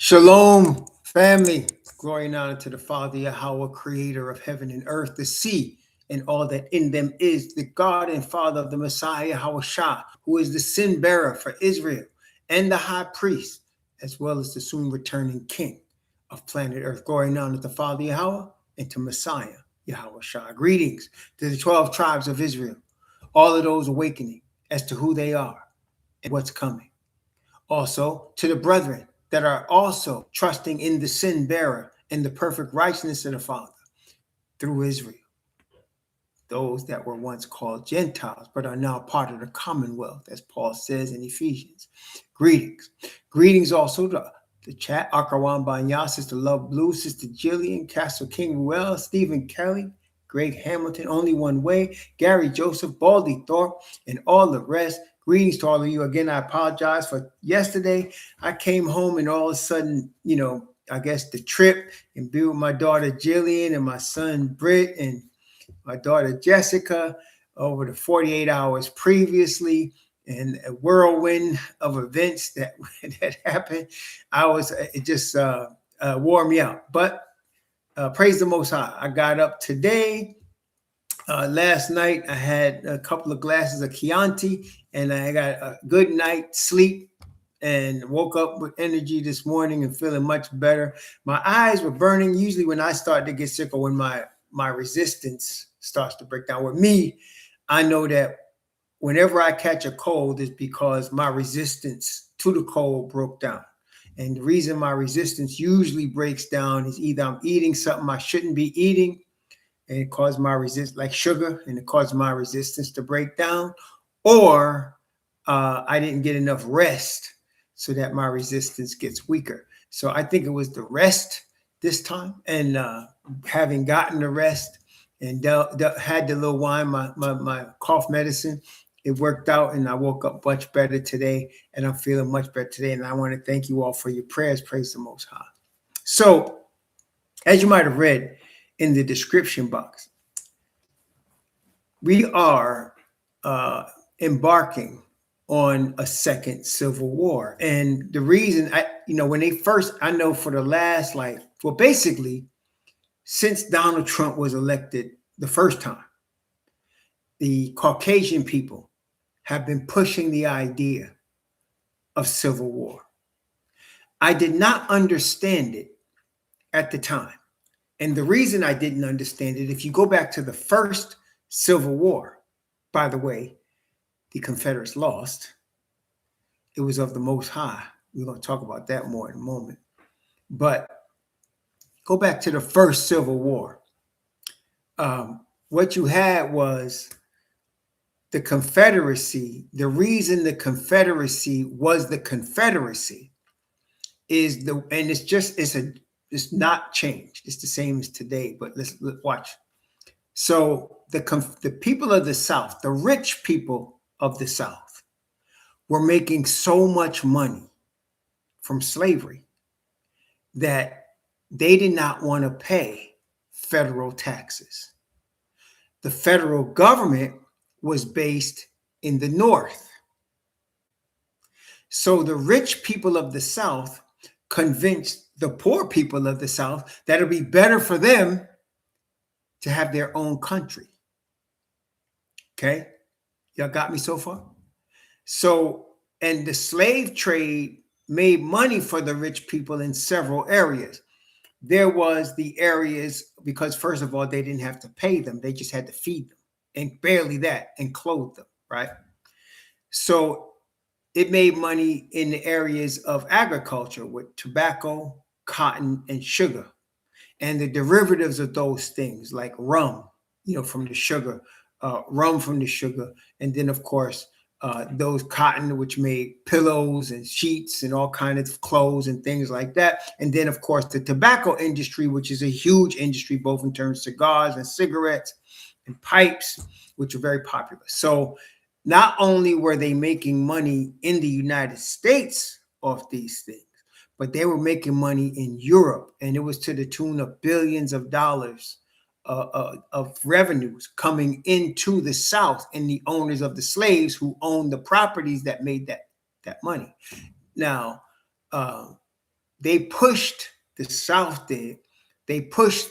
Shalom, family. Glory and honor to the Father, Yahweh, creator of heaven and earth, the sea, and all that in them is, the God and Father of the Messiah, Yahweh Shah, who is the sin bearer for Israel, and the high priest, as well as the soon returning king of planet earth. Glory and honor to the Father, Yahweh, and to Messiah, Yahweh Shah. Greetings to the 12 tribes of Israel, all of those awakening as to who they are and what's coming. Also, to the brethren that are also trusting in the sin bearer and the perfect righteousness of the Father through Israel, those that were once called Gentiles but are now part of the commonwealth, as Paul says in Ephesians. Greetings. Greetings also to the chat, Akawan Banya, Sister Love Blue, Sister Jillian, Castle King Ruel, Stephen Kelly, Greg Hamilton, Only One Way, Gary Joseph, Baldy Thorpe, and all the rest. Greetings to all of you. Again, I apologize for yesterday. I came home and all of a sudden, I guess the trip and be with my daughter Jillian and my son Britt and my daughter Jessica over the 48 hours previously, and a whirlwind of events that happened. It just wore me out. But praise the Most High. I got up today. Last night I had a couple of glasses of Chianti and I got a good night's sleep and woke up with energy this morning and feeling much better. My eyes were burning. Usually when I start to get sick or when my resistance starts to break down with me, I know that whenever I catch a cold is because my resistance to the cold broke down. And the reason my resistance usually breaks down is either I'm eating something I shouldn't be eating, and it caused my resistance, like sugar, and it caused my resistance to break down, or I didn't get enough rest so that my resistance gets weaker. So I think it was the rest this time, and having gotten the rest and had the little wine, my cough medicine, it worked out, and I woke up much better today, and I'm feeling much better today. And I want to thank you all for your prayers. Praise the Most High. So, as you might have read in the description box, we are embarking on a second civil war. And the reason when they first, I know for the last, basically since Donald Trump was elected the first time, the Caucasian people have been pushing the idea of civil war. I did not understand it at the time. And the reason I didn't understand it, if you go back to the first Civil War, by the way, the Confederates lost. It was of the Most High. We're going to talk about that more in a moment. But go back to the first Civil War. What you had was the Confederacy. The reason the Confederacy was the Confederacy is it's not changed. It's the same as today, but let's watch. So the people of the South, the rich people of the South, were making so much money from slavery that they did not want to pay federal taxes. The federal government was based in the North. So the rich people of the South convinced the poor people of the South that it'd be better for them to have their own country. Okay? Y'all got me so far? So, and the slave trade made money for the rich people in several areas. There was the areas, because first of all, they didn't have to pay them. They just had to feed them, and barely that, and clothe them, right? So it made money in the areas of agriculture with tobacco, cotton, and sugar, and the derivatives of those things like rum, from the sugar, rum from the sugar, and then of course those cotton, which made pillows and sheets and all kinds of clothes and things like that. And then of course the tobacco industry, which is a huge industry, both in terms of cigars and cigarettes and pipes, which are very popular. So not only were they making money in the United States off these things, but they were making money in Europe, and it was to the tune of billions of dollars of revenues coming into the South, and the owners of the slaves who owned the properties that made that money. Now, they pushed, the South did, they pushed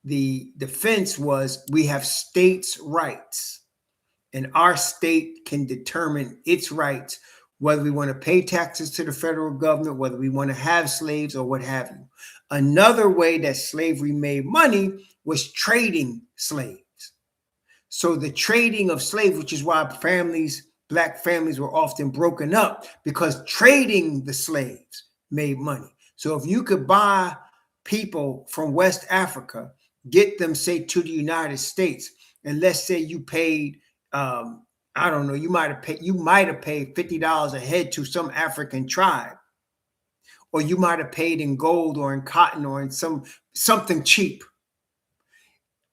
the defense was, we have states' rights, and our state can determine its rights, whether we want to pay taxes to the federal government, whether we want to have slaves or what have you. Another way that slavery made money was trading slaves. So the trading of slaves, which is why families, black families, were often broken up, because trading the slaves made money. So if you could buy people from West Africa, get them, say, to the United States, and let's say you paid, I don't know, you might have paid $50 a head to some African tribe, or you might have paid in gold or in cotton or in something cheap.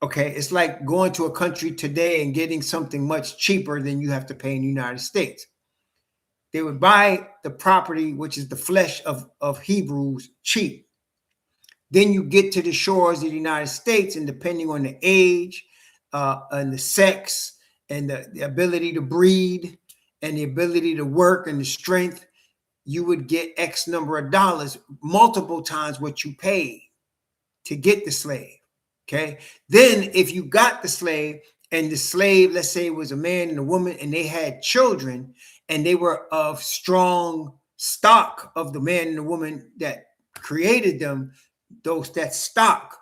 Okay, it's like going to a country today and getting something much cheaper than you have to pay in the United States. They would buy the property, which is the flesh of Hebrews, cheap. Then you get to the shores of the United States, and depending on the age and the sex and the ability to breed and the ability to work and the strength, you would get X number of dollars, multiple times what you paid to get the slave. Okay. Then if you got the slave, and the slave, let's say it was a man and a woman, and they had children, and they were of strong stock of the man and the woman that created them, that stock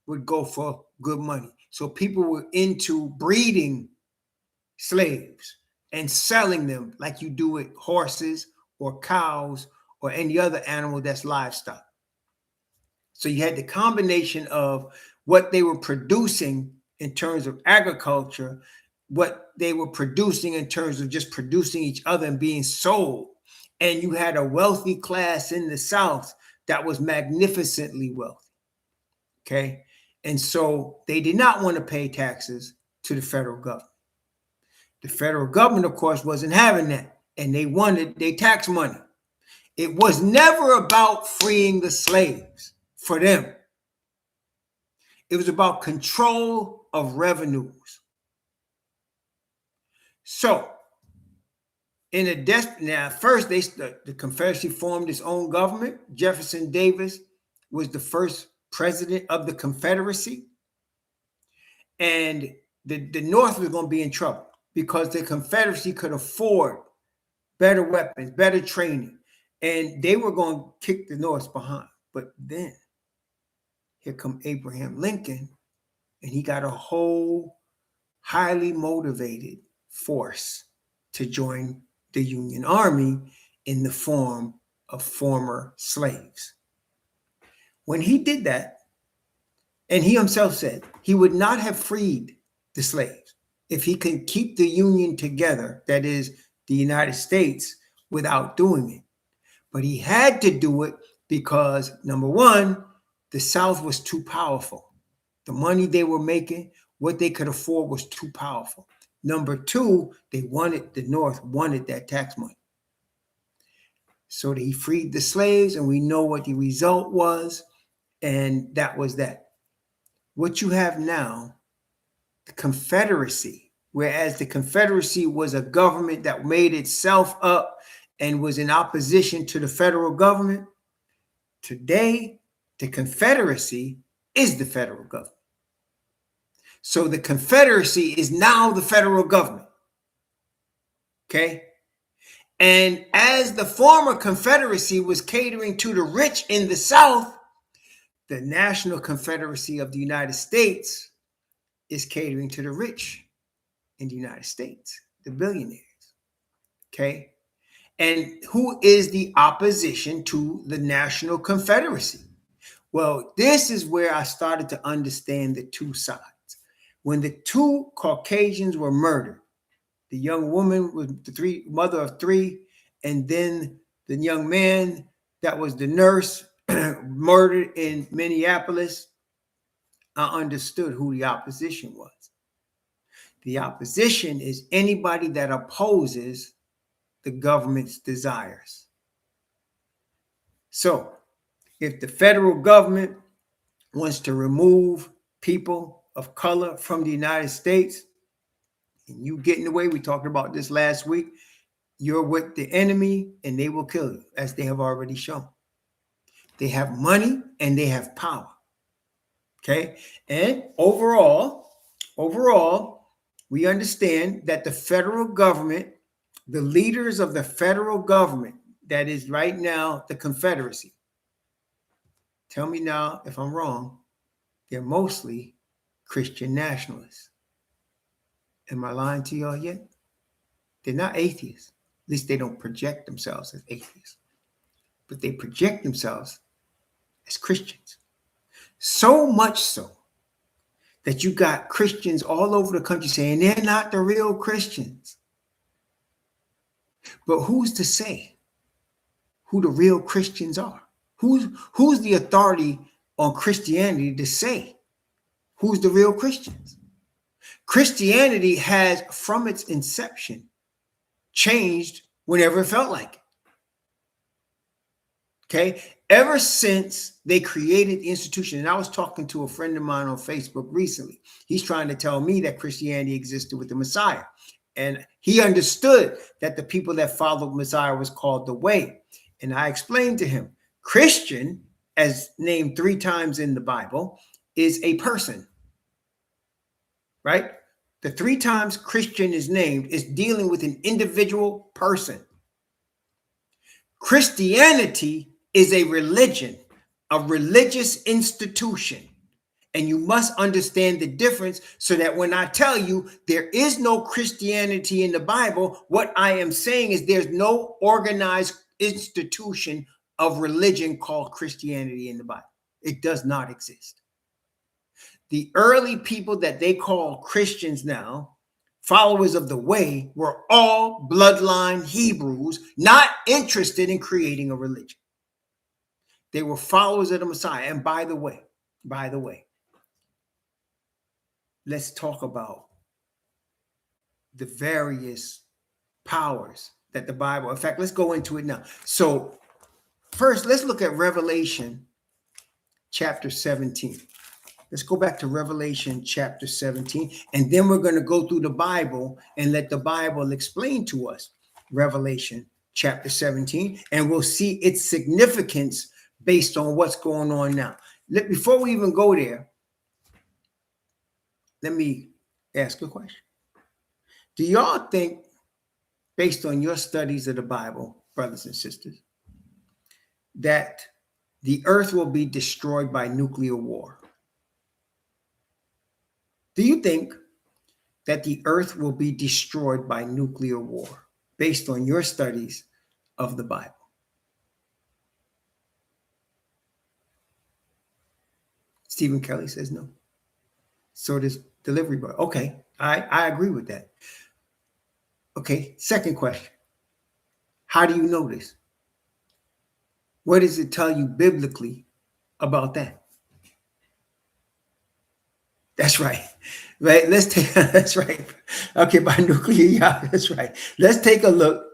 would go for good money. So people were into breeding slaves and selling them like you do with horses or cows or any other animal that's livestock. So you had the combination of what they were producing in terms of agriculture, what they were producing in terms of just producing each other and being sold. And you had a wealthy class in the South that was magnificently wealthy. Okay. And so they did not want to pay taxes to the federal government. The federal government, of course, wasn't having that. And they wanted their tax money. It was never about freeing the slaves for them. It was about control of revenues. So, now first the Confederacy formed its own government. Jefferson Davis was the first president of the Confederacy, and the North was going to be in trouble because the Confederacy could afford better weapons, better training, and they were going to kick the North behind. But then here come Abraham Lincoln, and he got a whole highly motivated force to join the Union Army in the form of former slaves. When he did that, and he himself said he would not have freed the slaves if he could keep the Union together, that is, the United States, without doing it. But he had to do it because, number one, the South was too powerful. The money they were making, what they could afford, was too powerful. Number two, the North wanted that tax money. So he freed the slaves, and we know what the result was, and that was that. What you have now, the Confederacy, whereas the Confederacy was a government that made itself up and was in opposition to the federal government, today, the Confederacy is the federal government. So the Confederacy is now the federal government. Okay? And as the former Confederacy was catering to the rich in the South, the National Confederacy of the United States is catering to the rich in the United States, the billionaires. Okay? And who is the opposition to the National Confederacy? Well, this is where I started to understand the two sides. When the two Caucasians were murdered, the young woman was the mother of three, and then the young man that was the nurse murdered in Minneapolis, I understood who the opposition was. The opposition is anybody that opposes the government's desires. So if the federal government wants to remove people of color from the United States, and you get in the way, we talked about this last week, you're with the enemy and they will kill you, as they have already shown. They have money and they have power. Okay. And overall, we understand that the federal government, the leaders of the federal government, that is right now the Confederacy, tell me now if I'm wrong, they're mostly Christian nationalists. Am I lying to y'all yet? They're not atheists. At least they don't project themselves as atheists, but they project themselves as Christians. So much so that you got Christians all over the country saying they're not the real Christians. But who's to say who the real Christians are? Who's the authority on Christianity to say who's the real Christians? Christianity has, from its inception, changed whenever it felt like it. Okay. Ever since they created the institution, and I was talking to a friend of mine on Facebook recently. He's trying to tell me that Christianity existed with the Messiah. And he understood that the people that followed Messiah was called the way. And I explained to him, Christian, as named 3 times in the Bible, is a person, right? The 3 times Christian is named is dealing with an individual person. Christianity is a religion, a religious institution. And you must understand the difference so that when I tell you there is no Christianity in the Bible, what I am saying is there's no organized institution of religion called Christianity in the Bible. It does not exist. The early people that they call Christians now, followers of the way, were all bloodline Hebrews, not interested in creating a religion. They were followers of the Messiah. And by the way, let's talk about the various powers that the Bible, in fact, let's go into it now. So first, let's look at Revelation chapter 17. Let's go back to Revelation chapter 17, and then we're going to go through the Bible and let the Bible explain to us Revelation chapter 17, and we'll see its significance based on what's going on now. Before we even go there, let me ask a question. Do y'all think, based on your studies of the Bible, brothers and sisters, that the earth will be destroyed by nuclear war? Do you think that the earth will be destroyed by nuclear war based on your studies of the Bible? Stephen Kelly says no. So does Delivery Boy. Okay, I agree with that. Okay, second question. How do you know this? What does it tell you biblically about that? That's right. Right. Let's take that's right. Okay, by nuclear, yeah, that's right. Let's take a look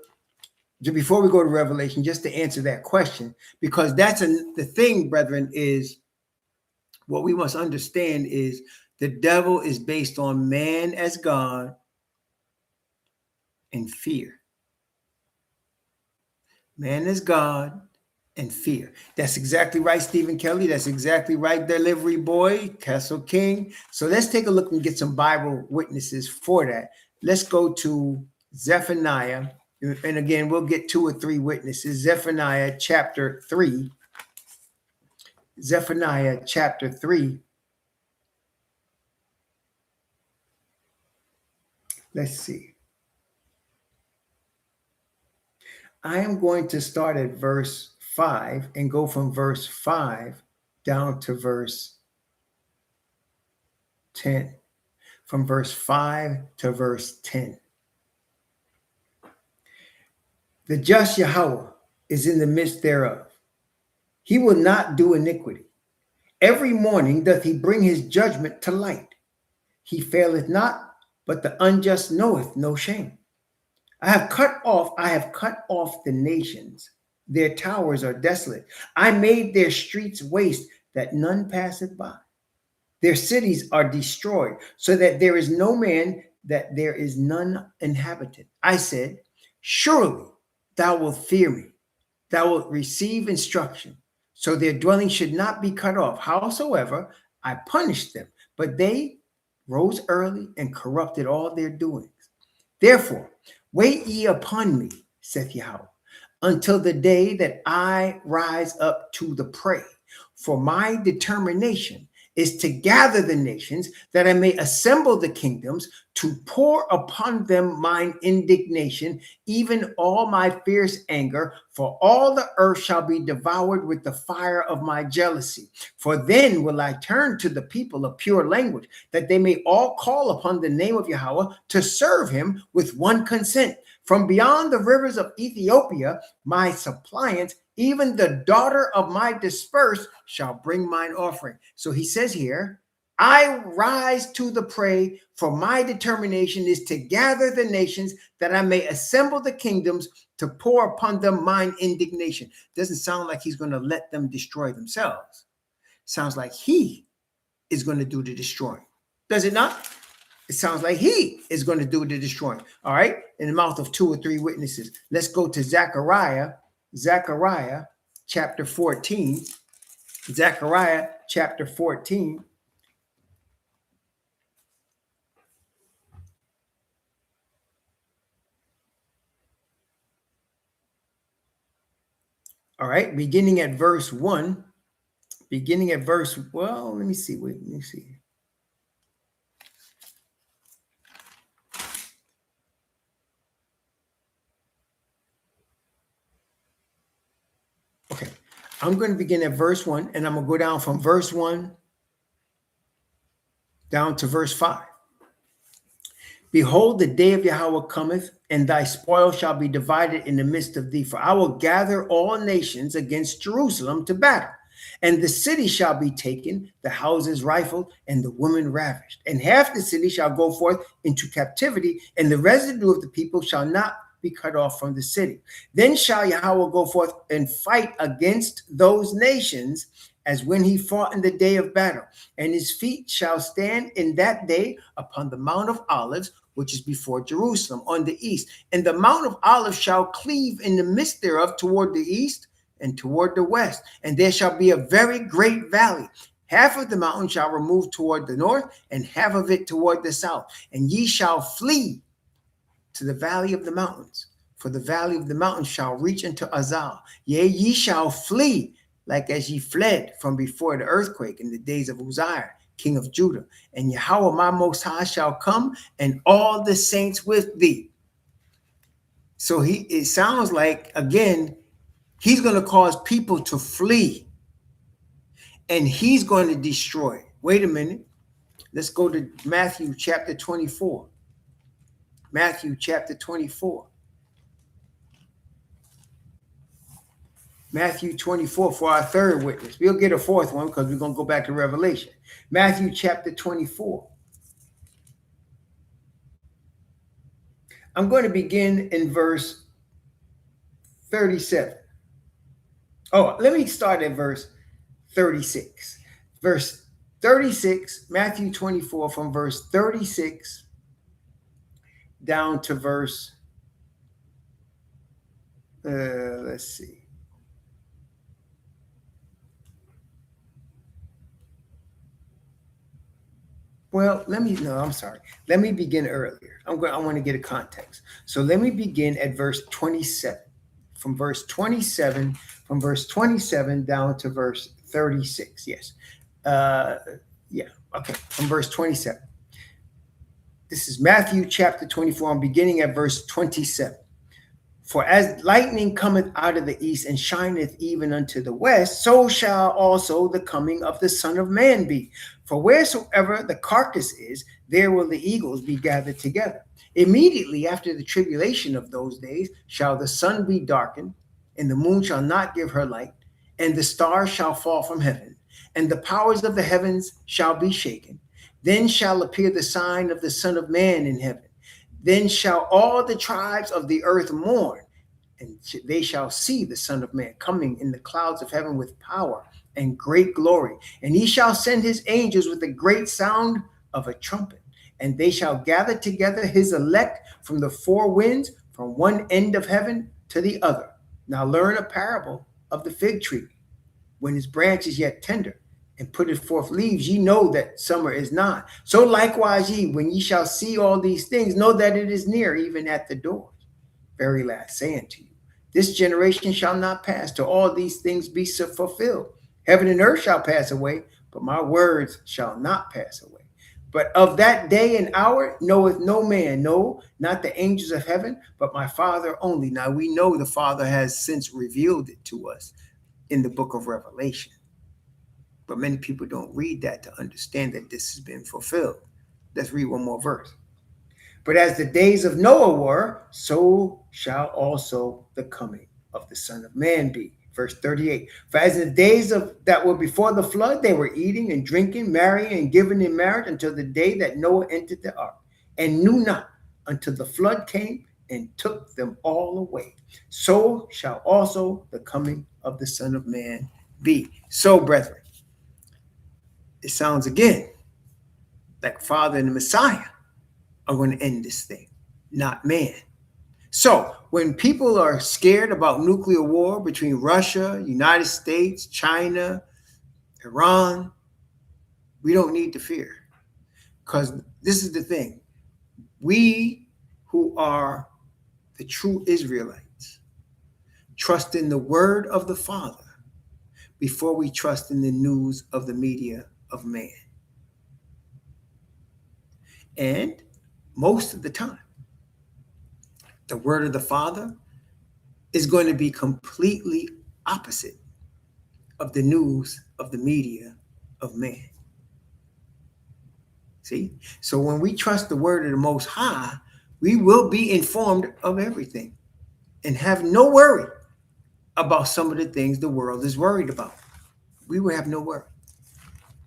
before we go to Revelation, just to answer that question, because that's the thing, brethren, is what we must understand is the devil is based on man as God and fear. Man as God and fear. That's exactly right, Stephen Kelly. That's exactly right, Delivery Boy, Castle King. So let's take a look and get some Bible witnesses for that. Let's go to Zephaniah. And again, we'll get 2 or 3 witnesses. Zephaniah chapter 3. Zephaniah chapter 3. Let's see. I am going to start at verse 5 and go from verse 5 down to verse 10. From verse 5 to verse 10. The just Yahweh is in the midst thereof. He will not do iniquity. Every morning doth he bring his judgment to light. He faileth not, but the unjust knoweth no shame. I have cut off the nations. Their towers are desolate. I made their streets waste, that none passeth by. Their cities are destroyed, so that there is no man, that there is none inhabited. I said, surely thou wilt fear me. Thou wilt receive instruction. so their dwelling should not be cut off. Howsoever, I punished them, but they rose early and corrupted all their doings. Therefore, wait ye upon me, saith Yahweh, until the day that I rise up to the prey. For my determination is to gather the nations, that I may assemble the kingdoms, to pour upon them mine indignation, even all my fierce anger, for all the earth shall be devoured with the fire of my jealousy. For then will I turn to the people of pure language, that they may all call upon the name of Yahweh to serve him with one consent. From beyond the rivers of Ethiopia, my suppliants, even the daughter of my dispersed, shall bring mine offering. So he says here, I rise to the prey, for my determination is to gather the nations, that I may assemble the kingdoms, to pour upon them mine indignation. Doesn't sound like he's going to let them destroy themselves. Sounds like he is going to do the destroying. Does it not? It sounds like he is going to do the destroying. All right. In the mouth of 2 or 3 witnesses. Let's go to Zechariah chapter 14. Zechariah chapter 14. All right. Beginning at verse 1. Well, let me see. Okay, I'm going to begin at verse 1, and I'm going to go down from verse 1 down to verse 5. Behold, the day of Yahweh cometh, and thy spoil shall be divided in the midst of thee. For I will gather all nations against Jerusalem to battle. And the city shall be taken, the houses rifled, and the women ravished. And half the city shall go forth into captivity, and the residue of the people shall not be cut off from the city. Then shall Yahweh go forth and fight against those nations, as when he fought in the day of battle. And his feet shall stand in that day upon the Mount of Olives, which is before Jerusalem, on the east. And the Mount of Olives shall cleave in the midst thereof toward the east and toward the west. And there shall be a very great valley. Half of the mountain shall remove toward the north, and half of it toward the south. And ye shall flee to the valley of the mountains, for the valley of the mountains shall reach unto Azal. Yea, ye shall flee, like as ye fled from before the earthquake in the days of Uzziah, king of Judah. And Yahweh my Most High shall come, and all the saints with thee. So it sounds like, again, he's going to cause people to flee, and he's going to destroy. Wait a minute. Let's go to Matthew chapter 24. Matthew chapter 24. Matthew 24 for our third witness. We'll get a fourth one because we're going to go back to Revelation. Matthew chapter 24. I'm going to begin in verse 37. Oh, let me start at verse 36. Verse 36, Matthew 24, from verse 36 down to verse, let's see. Well, I'm sorry. Let me begin earlier. I want to get a context. So let me begin at verse 27. From verse 27 down to verse 36. Yes. Okay. From verse 27. This is Matthew chapter 24. I'm beginning at verse 27. For as lightning cometh out of the east and shineth even unto the west, so shall also the coming of the Son of Man be. For wheresoever the carcass is, there will the eagles be gathered together. Immediately after the tribulation of those days shall the sun be darkened, and the moon shall not give her light, and the stars shall fall from heaven, and the powers of the heavens shall be shaken. Then shall appear the sign of the Son of Man in heaven. Then shall all the tribes of the earth mourn, and they shall see the Son of Man coming in the clouds of heaven with power and great glory. And he shall send his angels with a great sound of a trumpet, and they shall gather together his elect from the four winds, from one end of heaven to the other. Now learn a parable of the fig tree. when his branch is yet tender, and putteth forth leaves, ye know that summer is nigh. So likewise ye, when ye shall see all these things, know that it is near, even at the doors. Verily I say unto you, this generation shall not pass till all these things be fulfilled. Heaven and earth shall pass away, but my words shall not pass away. But of that day and hour knoweth no man, no, not the angels of heaven, but my Father only. Now we know the Father has since revealed it to us in the book of Revelation. But many people don't read that to understand that this has been fulfilled. Let's read one more verse. But as the days of Noah were, so shall also the coming of the Son of Man be. Verse 38. For as in the days that were before the flood, they were eating and drinking, marrying and giving in marriage until the day that Noah entered the ark, and knew not until the flood came and took them all away. So shall also the coming of the Son of Man be. So, brethren, it sounds again like Father and the Messiah are going to end this thing, not man. So when people are scared about nuclear war between Russia, United States, China, Iran, we don't need to fear. Because this is the thing. We who are the true Israelites trust in the word of the Father before we trust in the news of the media of man. And most of the time, the word of the Father is going to be completely opposite of the news of the media of man. See? So when we trust the word of the Most High, we will be informed of everything and have no worry about some of the things the world is worried about. We will have no worry.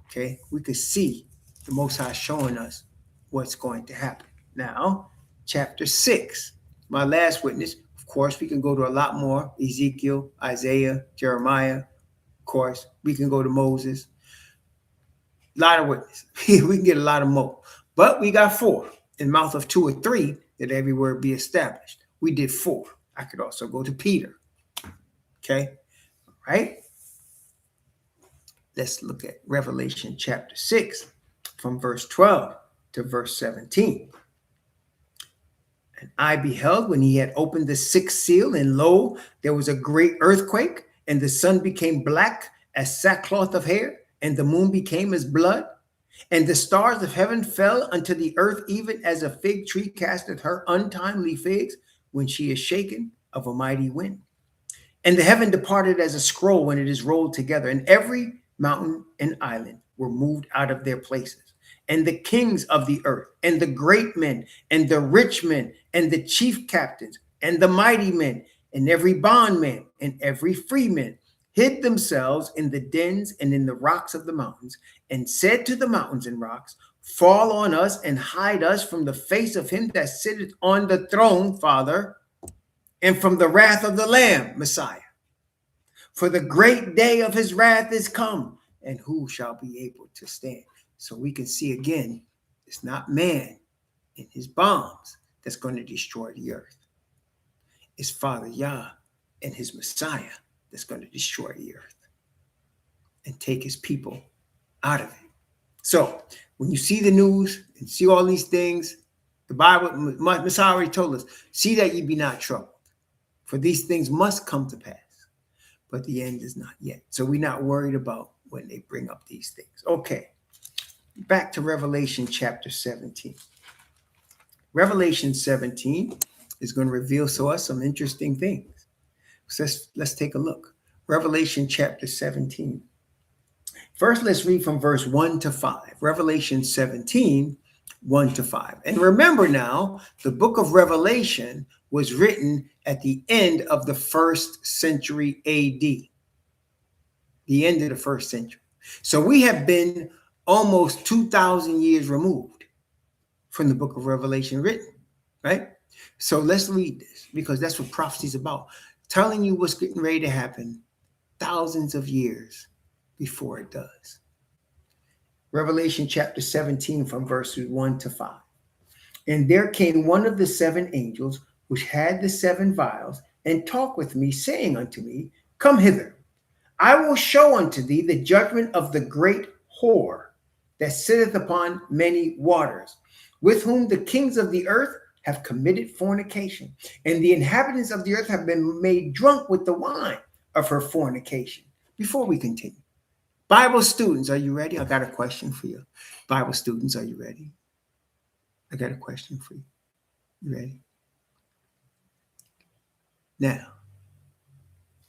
Okay? We could see the Most High showing us what's going to happen. Now, chapter 6, my last witness. Of course, we can go to a lot more. Ezekiel, Isaiah, Jeremiah. Of course, we can go to Moses. A lot of witnesses. We can get a lot of more. But we got 4. In mouth of 2 or 3, that every word be established. We did 4. I could also go to Peter. Okay? All right? Let's look at Revelation chapter 6 from verse 12 to verse 17. And I beheld when he had opened the 6th seal, and lo, there was a great earthquake, and the sun became black as sackcloth of hair, and the moon became as blood, and the stars of heaven fell unto the earth, even as a fig tree casteth her untimely figs when she is shaken of a mighty wind. And the heaven departed as a scroll when it is rolled together, and every mountain and island were moved out of their places. And the kings of the earth, and the great men, and the rich men, and the chief captains, and the mighty men, and every bondman, and every freeman, hid themselves in the dens and in the rocks of the mountains, and said to the mountains and rocks, fall on us and hide us from the face of him that sitteth on the throne, Father, and from the wrath of the Lamb, Messiah. For the great day of his wrath is come, and who shall be able to stand? So we can see again, it's not man and his bombs that's going to destroy the earth. It's Father Yah and his Messiah that's going to destroy the earth and take his people out of it. So when you see the news and see all these things, the Bible, Messiah already told us, see that ye be not troubled, for these things must come to pass, but the end is not yet. So we're not worried about when they bring up these things. Okay, back to Revelation chapter 17. Revelation 17 is going to reveal to us some interesting things. So let's take a look. Revelation chapter 17. First, let's read from verse 1 to 5. Revelation 17, 1 to 5. And remember now, the book of Revelation was written at the end of the 1st century AD. The end of the 1st century. So we have been almost 2,000 years removed from the book of Revelation written, right? So let's read this, because that's what prophecy is about. Telling you what's getting ready to happen thousands of years before it does. Revelation chapter 17 from verses 1 to 5. And there came one of the 7 angels which had the 7 vials, and talked with me, saying unto me, come hither. I will show unto thee the judgment of the great whore that sitteth upon many waters, with whom the kings of the earth have committed fornication, and the inhabitants of the earth have been made drunk with the wine of her fornication. Before we continue, Bible students, are you ready? I got a question for you. Bible students, are you ready? I got a question for you. You ready? Now,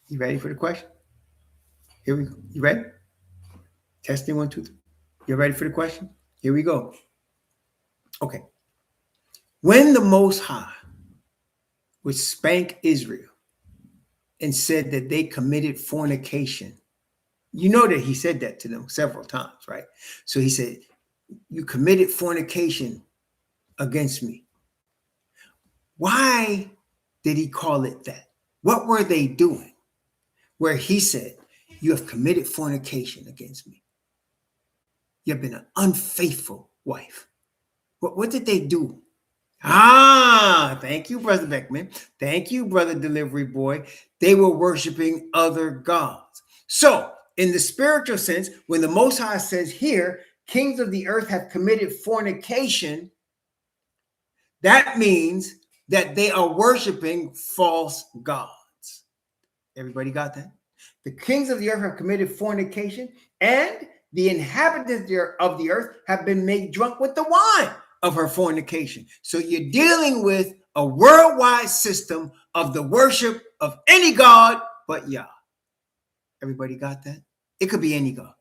you ready for the question? Here we go. You ready? Testing 1, 2, 3. You ready for the question? Here we go. Okay. When the Most High would spank Israel and said that they committed fornication, you know that he said that to them several times, right? So he said, you committed fornication against me. Why did he call it that? What were they doing where he said, you have committed fornication against me? You have been an unfaithful wife. What did they do? Thank you, Brother Beckman. Thank you, Brother Delivery Boy. They were worshiping other gods. So, in the spiritual sense, when the Most High says here, kings of the earth have committed fornication, that means that they are worshiping false gods. Everybody got that? The kings of the earth have committed fornication, and the inhabitants of the earth have been made drunk with the wine of her fornication. So you're dealing with a worldwide system of the worship of any god but Yah. Everybody got that? It could be any god.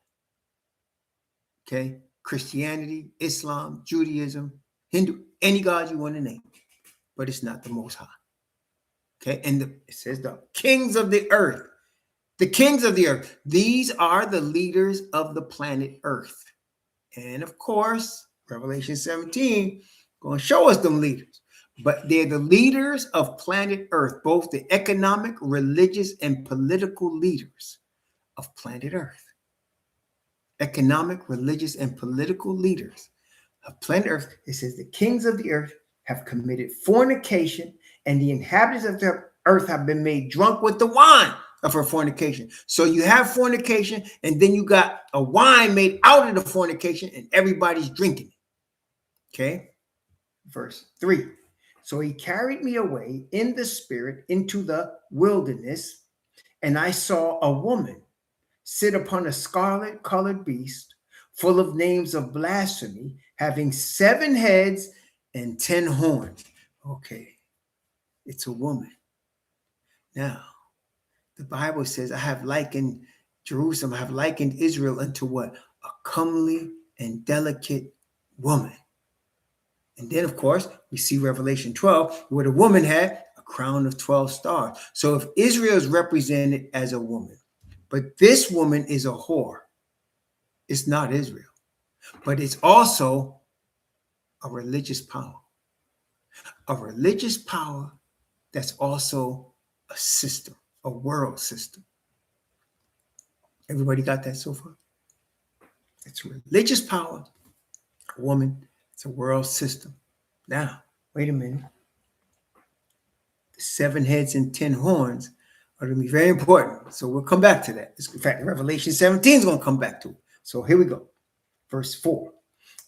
Okay? Christianity, Islam, Judaism, Hindu, any god you want to name. But it's not the Most High. Okay? And it says the kings of the earth. The kings of the earth. These are the leaders of the planet Earth. And of course, Revelation 17 going to show us them leaders. But they're the leaders of planet Earth, both the economic, religious, and political leaders of planet Earth. Economic, religious, and political leaders of planet Earth. It says the kings of the earth have committed fornication, and the inhabitants of the earth have been made drunk with the wine of her fornication. So you have fornication, and then you got a wine made out of the fornication, and everybody's drinking it. Okay? Verse 3. So he carried me away in the spirit into the wilderness, and I saw a woman sit upon a scarlet-colored beast, full of names of blasphemy, having 7 heads and 10 horns. Okay, it's a woman. Now, the Bible says, I have likened Jerusalem, I have likened Israel unto what? A comely and delicate woman. And then, of course, we see Revelation 12, where the woman had a crown of 12 stars. So if Israel is represented as a woman, but this woman is a whore, it's not Israel, but it's also a religious power. A religious power that's also a system, a world system. Everybody got that so far? It's a religious power, a woman, it's a world system. Now, wait a minute. The 7 heads and 10 horns are going to be very important. So we'll come back to that. In fact, Revelation 17 is going to come back to it. So here we go. Verse 4.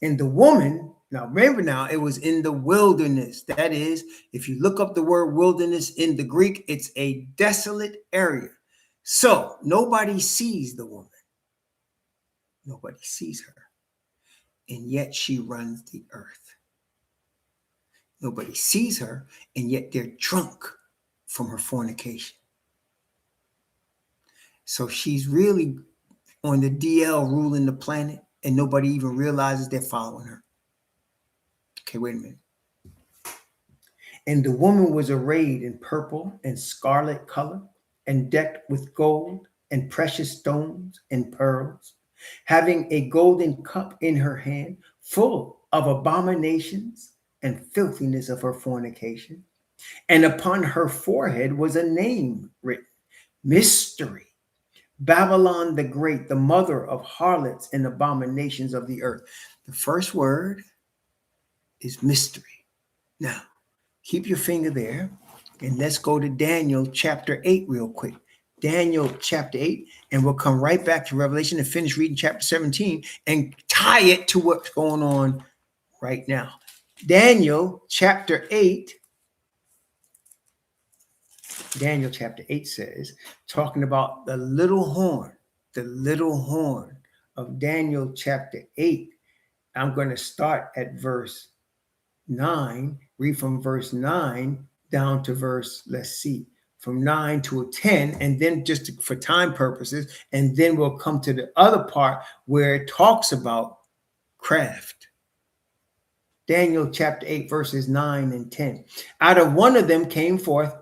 And the woman, now remember now, it was in the wilderness. That is, if you look up the word wilderness in the Greek, it's a desolate area. So nobody sees the woman. Nobody sees her. And yet she runs the earth. Nobody sees her, and yet they're drunk from her fornication. So she's really on the DL ruling the planet, and nobody even realizes they're following her. Okay, wait a minute. And the woman was arrayed in purple and scarlet color, and decked with gold and precious stones and pearls, having a golden cup in her hand, full of abominations and filthiness of her fornication. And upon her forehead was a name written, Mystery, Babylon the Great, the mother of harlots and abominations of the earth. The first word is mystery. Now, keep your finger there, and let's go to Daniel chapter 8 real quick. Daniel chapter 8, and we'll come right back to Revelation and finish reading chapter 17 and tie it to what's going on right now. Daniel chapter 8. Daniel chapter 8 says, talking about the little horn of Daniel chapter 8. I'm going to start at verse 9, read from verse 9 down to verse, let's see, from 9 to 10, and then just for time purposes, and then we'll come to the other part where it talks about craft. Daniel chapter 8, verses 9 and 10. Out of one of them came forth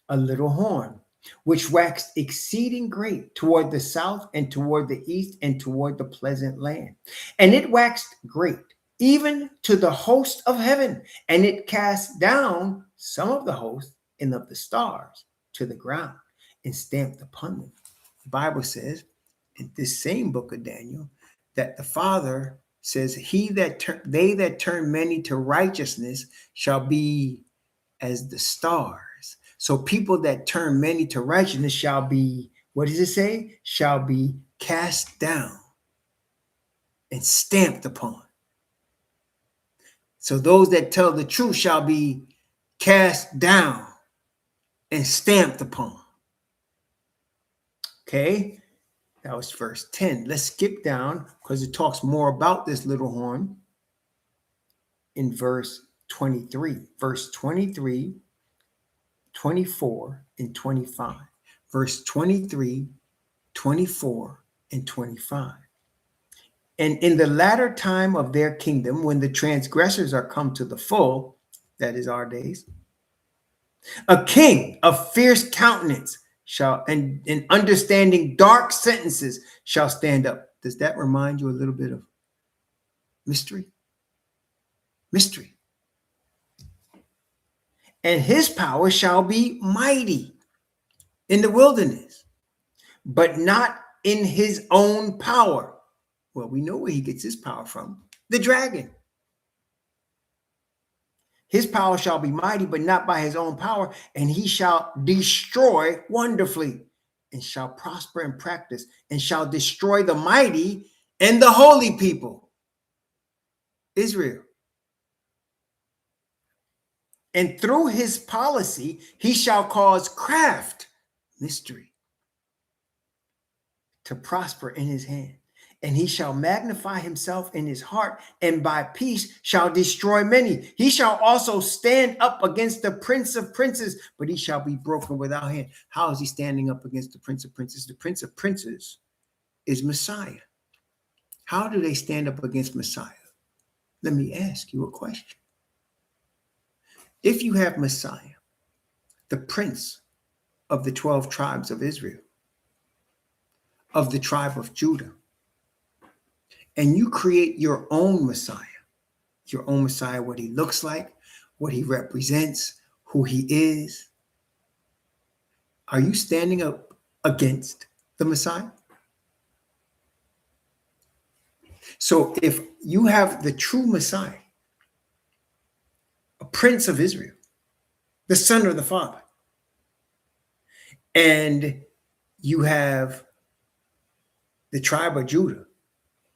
a little horn, which waxed exceeding great toward the south and toward the east and toward the pleasant land. And it waxed great, even to the host of heaven, and it cast down some of the host and of the stars to the ground and stamped upon them. The Bible says in this same book of Daniel that the Father says, they that turn many to righteousness shall be as the stars. So people that turn many to righteousness shall be, what does it say? Shall be cast down and stamped upon. So those that tell the truth shall be cast down and stamped upon. Okay, that was verse 10. Let's skip down because it talks more about this little horn in verse 23. Verse 23, 24, and 25. Verse 23, 24, and 25. And in the latter time of their kingdom, when the transgressors are come to the full, that is our days, a king of fierce countenance shall, and in understanding dark sentences, shall stand up. Does that remind you a little bit of mystery? Mystery. And his power shall be mighty in the wilderness, but not in his own power. Well, we know where he gets his power from. The dragon. His power shall be mighty, but not by his own power, and he shall destroy wonderfully, and shall prosper in practice, and shall destroy the mighty and the holy people, Israel. And through his policy, he shall cause craft, mystery, to prosper in his hand. And he shall magnify himself in his heart, and by peace shall destroy many. He shall also stand up against the prince of princes, but he shall be broken without hand. How is he standing up against the prince of princes? The prince of princes is Messiah. How do they stand up against Messiah? Let me ask you a question. If you have Messiah, the prince of the 12 tribes of Israel, of the tribe of Judah, and you create your own Messiah, what he looks like, what he represents, who he is, are you standing up against the Messiah? So if you have the true Messiah, a prince of Israel, the son of the Father, and you have the tribe of Judah,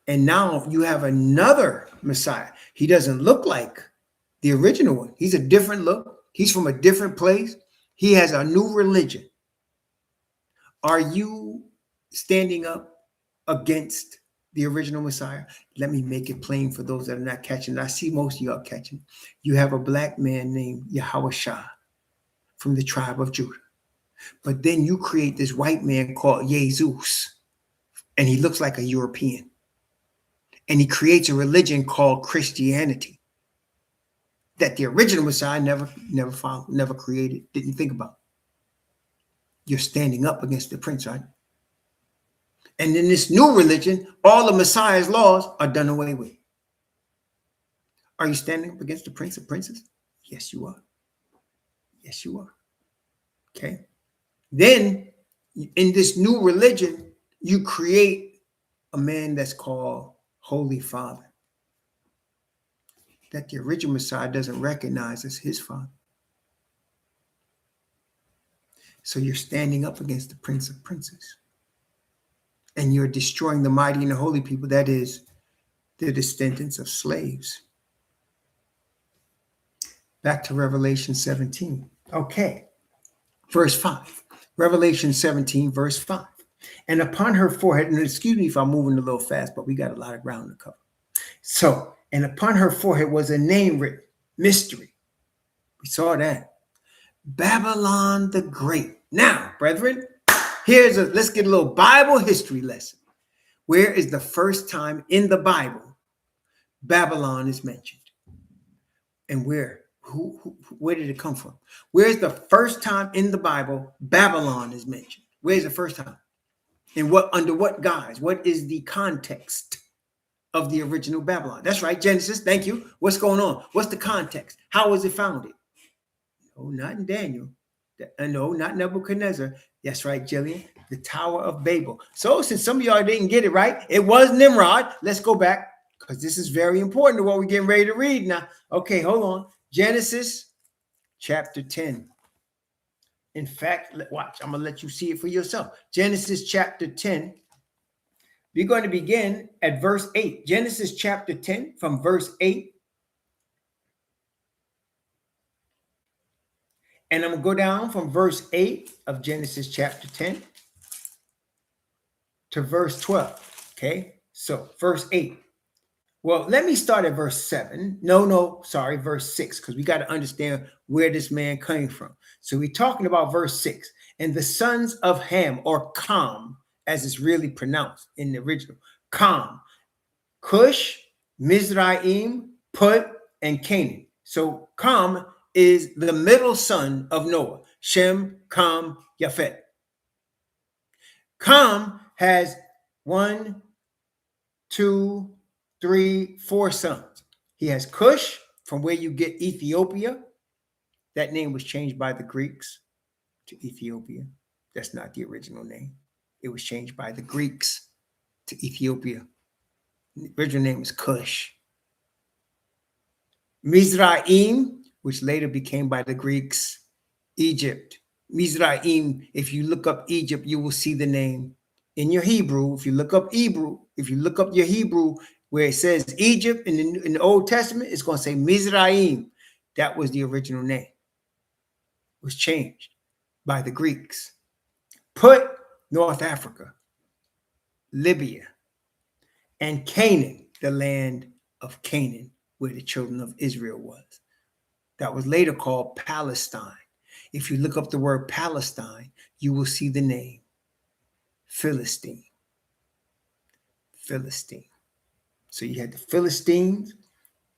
and now you have another Messiah. He doesn't look like the original one. He's a different look. He's from a different place. He has a new religion. Are you standing up against the original Messiah? Let me make it plain for those that are not catching. I see most of y'all catching. You have a black man named Yahushua from the tribe of Judah. But then you create this white man called Jesus, and he looks like a European. And he creates a religion called Christianity that the original Messiah never found, never created, didn't think about. You're standing up against the prince, right? And in this new religion, all the Messiah's laws are done away with. Are you standing up against the prince of princes? Yes, you are. Yes, you are. Okay. Then in this new religion, you create a man that's called Holy Father, that the original Messiah doesn't recognize as his father. So you're standing up against the Prince of Princes. And you're destroying the mighty and the holy people. That is the descendants of slaves. Back to Revelation 17. Okay. Verse 5. Revelation 17, verse 5. And upon her forehead, and excuse me if I'm moving a little fast, but we got a lot of ground to cover. So, and upon her forehead was a name written, mystery. We saw that. Babylon the Great. Now, brethren, let's get a little Bible history lesson. Where is the first time in the Bible Babylon is mentioned? And where? Where did it come from? Where's the first time in the Bible Babylon is mentioned? Where's the first time? And under what guise? What is the context of the original Babylon? That's right, Genesis. Thank you. What's going on? What's the context? How was it founded? No, not in Daniel. No, not Nebuchadnezzar. That's right, Jillian. The Tower of Babel. So since some of y'all didn't get it right, it was Nimrod. Let's go back because this is very important to what we're getting ready to read now. Okay, hold on. Genesis chapter 10. In fact, watch. I'm going to let you see it for yourself. Genesis chapter 10. We're going to begin at verse 8. Genesis chapter 10 from verse 8. And I'm going to go down from verse 8 of Genesis chapter 10 to verse 12. Okay, so verse 8. Well, let me start at verse 7. Sorry, verse 6, because we got to understand where this man came from. So we're talking about verse 6. And the sons of Ham, or Cam, as it's really pronounced in the original, Cam, Cush, Mizraim, Put, and Canaan. So Cam is the middle son of Noah, Shem, Cam, Japheth. Cam has 1, 2, 3, 4 sons. He has Cush, from where you get Ethiopia. That name was changed by the Greeks to Ethiopia. That's not the original name. It was changed by the Greeks to Ethiopia. The original name is Cush. Mizraim, which later became by the Greeks, Egypt. Mizraim, if you look up Egypt, you will see the name. In your Hebrew, if you look up your Hebrew, where it says Egypt in the Old Testament, it's going to say Mizraim. That was the original name. It was changed by the Greeks. Put, North Africa, Libya, and Canaan, the land of Canaan, where the children of Israel was. That was later called Palestine. If you look up the word Palestine, you will see the name Philistine. Philistine. So you had the Philistines,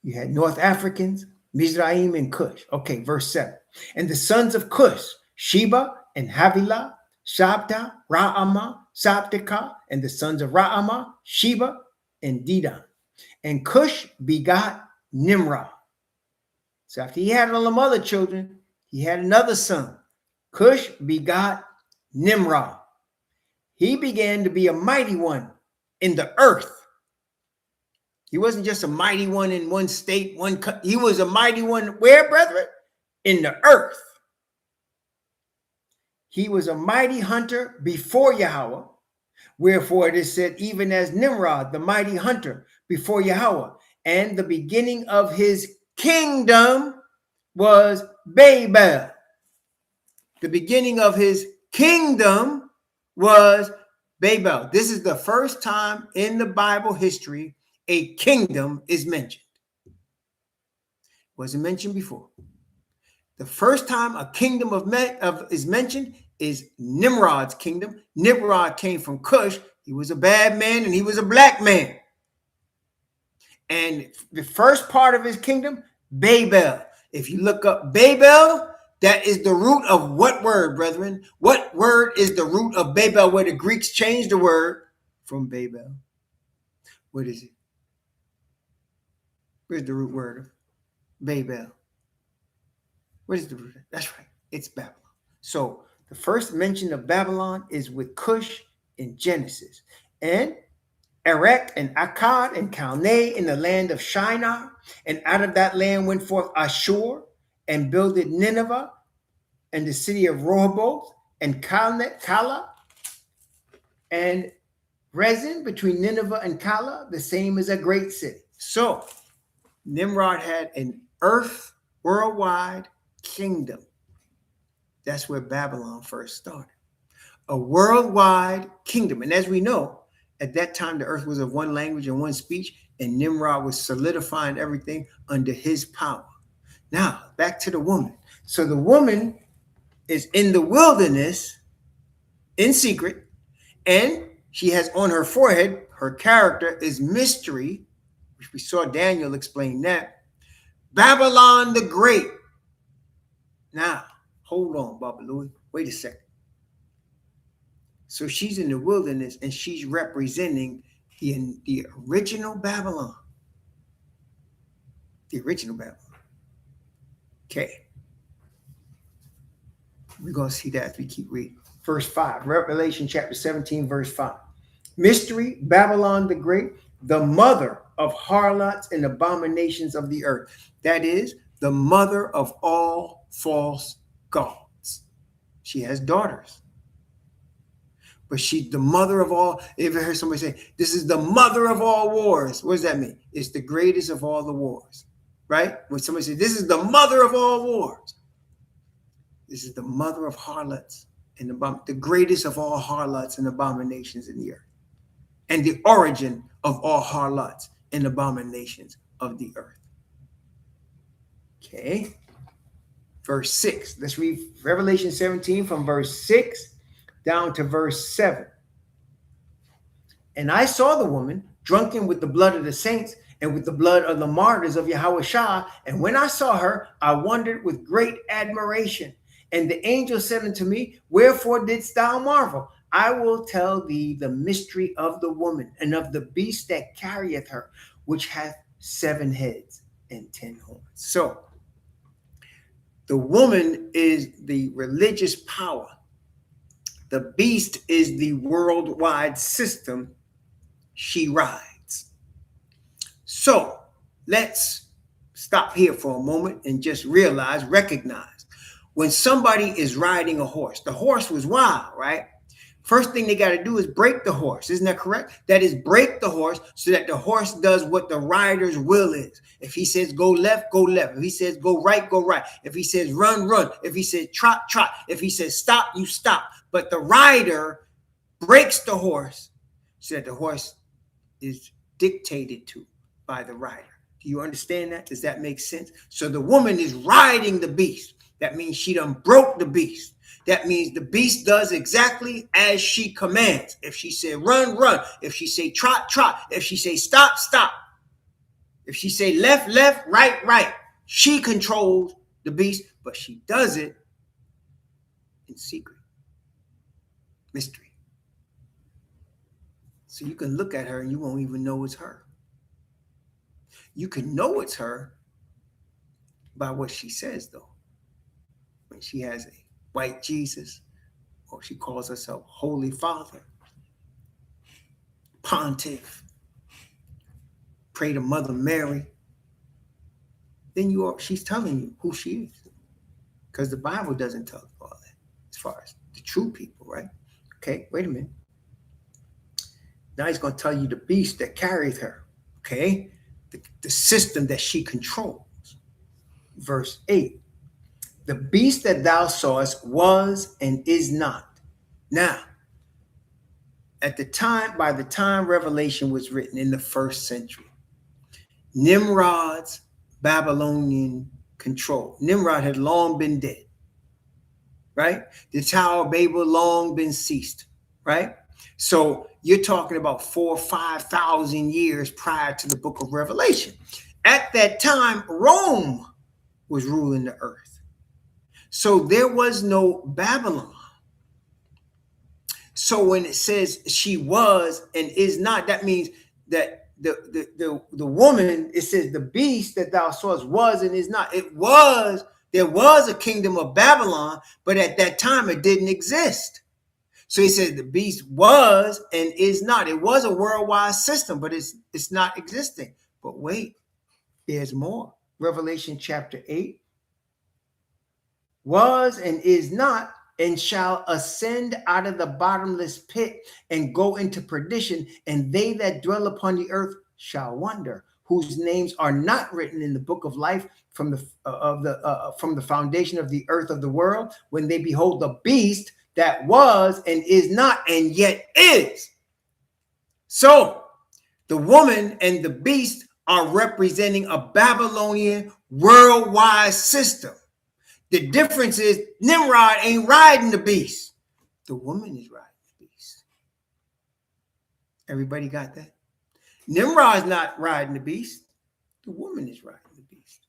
you had North Africans, Mizraim, and Cush. Okay, verse 7. And the sons of Cush, Sheba and Havilah, Shabta, Ra'amah, Sabteka, and the sons of Ra'amah, Sheba and Dedan. And Cush begot Nimrod. So after he had all them other children, he had another son. Cush begot Nimrod. He began to be a mighty one in the earth. He wasn't just a mighty one in one state, he was a mighty one where, brethren? In the earth. He was a mighty hunter before Yahweh. Wherefore it is said, even as Nimrod, the mighty hunter before Yahweh, and the beginning of his kingdom was Babel. The beginning of his kingdom was Babel. This is the first time in the Bible history a kingdom is mentioned. Wasn't mentioned before. The first time a kingdom is mentioned is Nimrod's kingdom. Nimrod came from Cush. He was a bad man and he was a black man. And the first part of his kingdom, Babel. If you look up Babel, that is the root of what word, brethren? What word is the root of Babel, where the Greeks changed the word from Babel? What is it? Where's the root word of Babel? What is the root? That's right. It's Babylon. So the first mention of Babylon is with Cush in Genesis. And Erech and Akkad and Calneh in the land of Shinar. And out of that land went forth Ashur and builded Nineveh and the city of Rehoboth and Kala, and Rezin, between Nineveh and Kala, the same as a great city. So Nimrod had an earth worldwide kingdom. That's where Babylon first started. A worldwide kingdom. And as we know, at that time, the earth was of one language and one speech, and Nimrod was solidifying everything under his power. Now, back to the woman. So the woman is in the wilderness in secret, and she has on her forehead, her character is mystery, which we saw Daniel explain that. Babylon the Great. Now, hold on, Baba Louie. Wait a second. So she's in the wilderness and she's representing the original Babylon. The original Babylon. Okay. We're going to see that as we keep reading. Verse 5, Revelation chapter 17, verse 5. Mystery, Babylon the Great, the mother of harlots and abominations of the earth. That is, the mother of all false gods. She has daughters. But she's the mother of all. If you heard somebody say, this is the mother of all wars, what does that mean? It's the greatest of all the wars, right? When somebody says, this is the mother of all wars, this is the mother of harlots and the greatest of all harlots and abominations in the earth, and the origin of all harlots and abominations of the earth. Okay. Verse 6. Let's read Revelation 17 from verse 6 down to verse 7. And I saw the woman drunken with the blood of the saints and with the blood of the martyrs of Yahushua. And when I saw her, I wondered with great admiration. And the angel said unto me, wherefore didst thou marvel? I will tell thee the mystery of the woman and of the beast that carrieth her, which hath 7 heads and 10 horns. So the woman is the religious power. The beast is the worldwide system she rides. So let's stop here for a moment and just recognize, when somebody is riding a horse, the horse was wild, right? First thing they got to do is break the horse. Isn't that correct? That is, break the horse so that the horse does what the rider's will is. If he says go left, go left. If he says go right, go right. If he says run, run. If he says trot, trot. If he says stop, you stop. But the rider breaks the horse so that the horse is dictated to by the rider. Do you understand that? Does that make sense? So the woman is riding the beast. That means she done broke the beast. That means the beast does exactly as she commands. If she say run, run. If she say trot, trot. If she say stop, stop. If she say left, left, right, right. She controls the beast, but she does it in secret. Mystery. So you can look at her and you won't even know it's her. You can know it's her by what she says, though. When she has a white Jesus, or she calls herself Holy Father, Pontiff, pray to Mother Mary, then she's telling you who she is. Because the Bible doesn't tell you all that, as far as the true people, right? Okay, wait a minute. Now he's going to tell you the beast that carries her, okay? The system that she controls. Verse 8. The beast that thou sawest was and is not. Now, by the time Revelation was written in the 1st century, Nimrod's Babylonian control. Nimrod had long been dead, right? The Tower of Babel long been ceased, right? So you're talking about 4,000 or 5,000 years prior to the book of Revelation. At that time, Rome was ruling the earth. So there was no Babylon. So when it says she was and is not, that means that the woman, it says the beast that thou sawest was and is not. There was a kingdom of Babylon, but at that time it didn't exist. So he says the beast was and is not. It was a worldwide system, but it's not existing. But wait, there's more. Revelation chapter 8. Was and is not and shall ascend out of the bottomless pit and go into perdition, and they that dwell upon the earth shall wonder, whose names are not written in the book of life from the foundation of the earth of the world, when they behold the beast that was and is not and yet is. So the woman and the beast are representing a Babylonian worldwide system. The difference is Nimrod ain't riding the beast. The woman is riding the beast. Everybody got that? Nimrod's not riding the beast. The woman is riding the beast.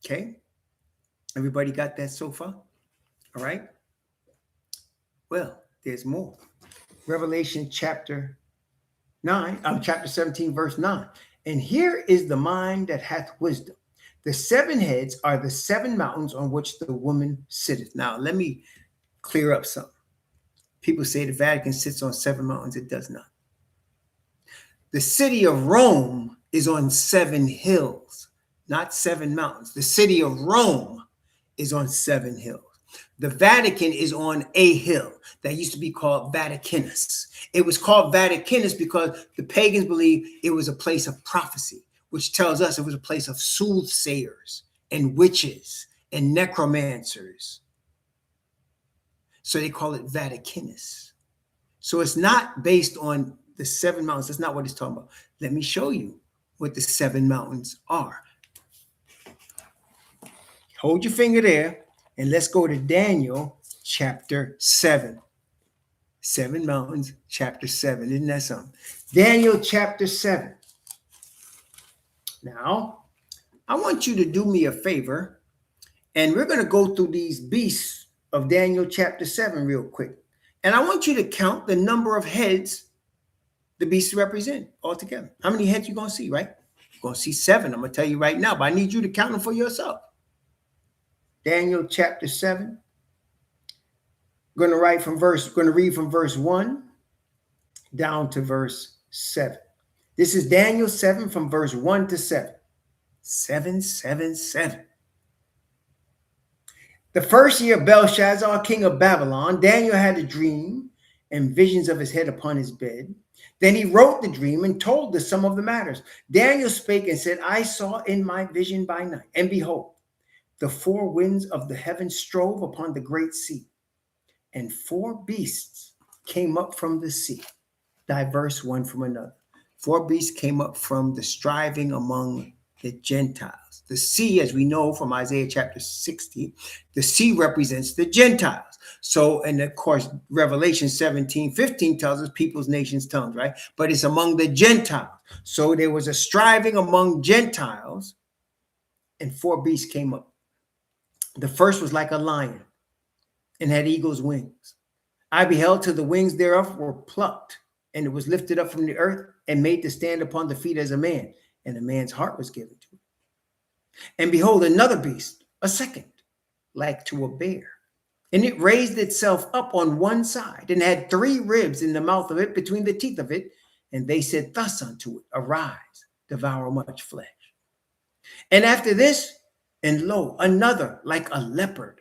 Okay? Everybody got that so far? All right? Well, there's more. Revelation chapter 17, verse 9. And here is the mind that hath wisdom. The 7 heads are the 7 mountains on which the woman sitteth. Now, let me clear up something. People say the Vatican sits on 7 mountains. It does not. The city of Rome is on 7 hills, not 7 mountains. The city of Rome is on 7 hills. The Vatican is on a hill that used to be called Vaticanus. It was called Vaticanus because the pagans believed it was a place of prophecy, which tells us it was a place of soothsayers and witches and necromancers. So they call it Vaticanus. So it's not based on the 7 mountains. That's not what it's talking about. Let me show you what the 7 mountains are. Hold your finger there and let's go to Daniel chapter 7. 7 mountains, chapter 7. Isn't that something? Daniel chapter 7. Now, I want you to do me a favor, and we're going to go through these beasts of Daniel chapter 7 real quick. And I want you to count the number of heads the beasts represent altogether. How many heads you going to see, right? You're going to see 7. I'm going to tell you right now, but I need you to count them for yourself. Daniel chapter 7. Going to read from verse 1 down to verse 7. This is Daniel 7 from verse 1 to 7. 7, 7, 7. The first year of Belshazzar, king of Babylon, Daniel had a dream and visions of his head upon his bed. Then he wrote the dream and told the sum of the matters. Daniel spake and said, I saw in my vision by night, and behold, the 4 winds of the heavens strove upon the great sea, and 4 beasts came up from the sea, diverse one from another. 4 beasts came up from the striving among the Gentiles. The sea, as we know from Isaiah chapter 60, the sea represents the Gentiles. So, and of course, Revelation 17:15 tells us peoples, nations, tongues, right? But it's among the Gentiles. So there was a striving among Gentiles, and 4 beasts came up. The first was like a lion and had eagle's wings. I beheld till the wings thereof were plucked, and it was lifted up from the earth and made to stand upon the feet as a man, and a man's heart was given to it. And behold, another beast, a second, like to a bear. And it raised itself up on one side, and had 3 ribs in the mouth of it, between the teeth of it. And they said thus unto it, Arise, devour much flesh. And after this, and lo, another like a leopard,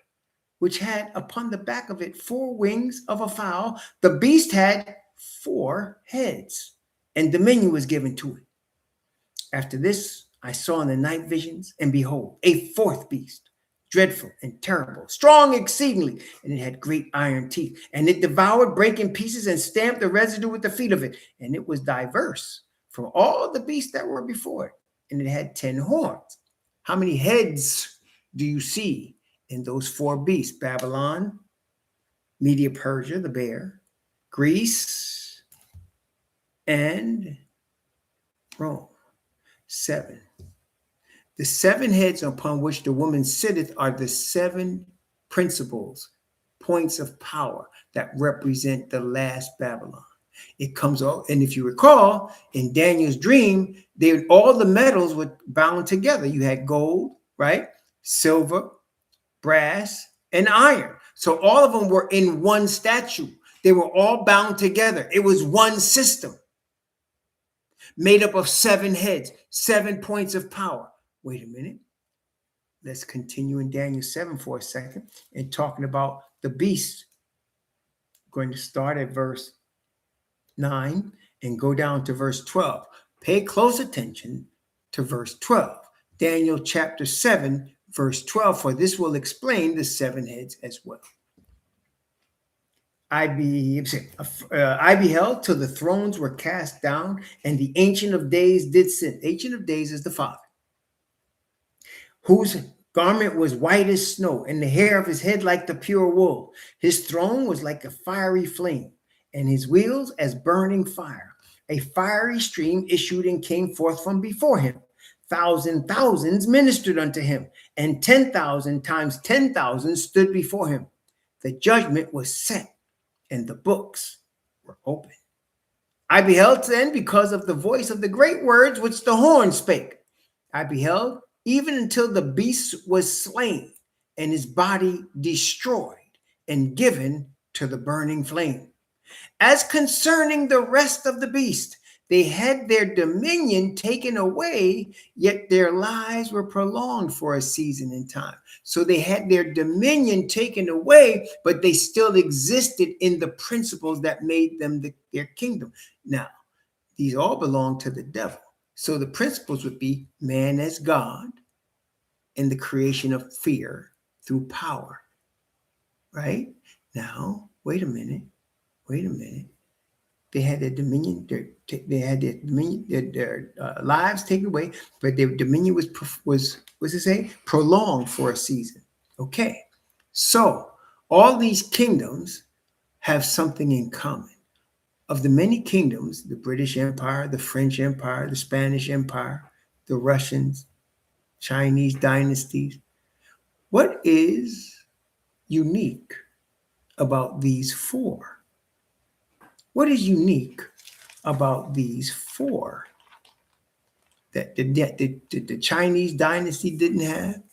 which had upon the back of it 4 wings of a fowl. The beast had 4 heads, and dominion was given to it. After this, I saw in the night visions, and behold, a 4th beast, dreadful and terrible, strong exceedingly, and it had great iron teeth. And it devoured, brake in pieces, and stamped the residue with the feet of it. And it was diverse from all the beasts that were before it. And it had 10 horns. How many heads do you see in those 4 beasts? Babylon, Media Persia, the bear, Greece, and Rome. 7. The 7 heads upon which the woman sitteth are the 7 principles, points of power that represent the last Babylon. It comes out, and if you recall, in Daniel's dream, all the metals were bound together. You had gold, right? Silver, brass, and iron. So all of them were in one statue. They were all bound together. It was one system made up of 7 heads, 7 points of power. Wait a minute. Let's continue in Daniel 7 for a second and talking about the beast. Going to start at verse 9 and go down to verse 12. Pay close attention to verse 12. Daniel chapter 7, verse 12, for this will explain the seven heads as well. I beheld till the thrones were cast down, and the Ancient of Days did sit. Ancient of Days is the Father, whose garment was white as snow, and the hair of his head like the pure wool. His throne was like a fiery flame, and his wheels as burning fire. A fiery stream issued and came forth from before him. Thousands ministered unto him, and 10,000 times 10,000 stood before him. The judgment was set, and the books were open. I beheld then because of the voice of the great words which the horn spake. I beheld even until the beast was slain, and his body destroyed and given to the burning flame. As concerning the rest of the beast, they had their dominion taken away, yet their lives were prolonged for a season in time. So they had their dominion taken away, but they still existed in the principles that made them their kingdom. Now, these all belong to the devil. So the principles would be man as God and the creation of fear through power, right? Now, wait a minute. They had their dominion, their lives taken away, but their dominion was what's it say? Prolonged for a season. Okay, so all these kingdoms have something in common. Of the many kingdoms, the British Empire, the French Empire, the Spanish Empire, the Russians, Chinese dynasties, what is unique about these four? What is unique about these four that the Chinese dynasty didn't have?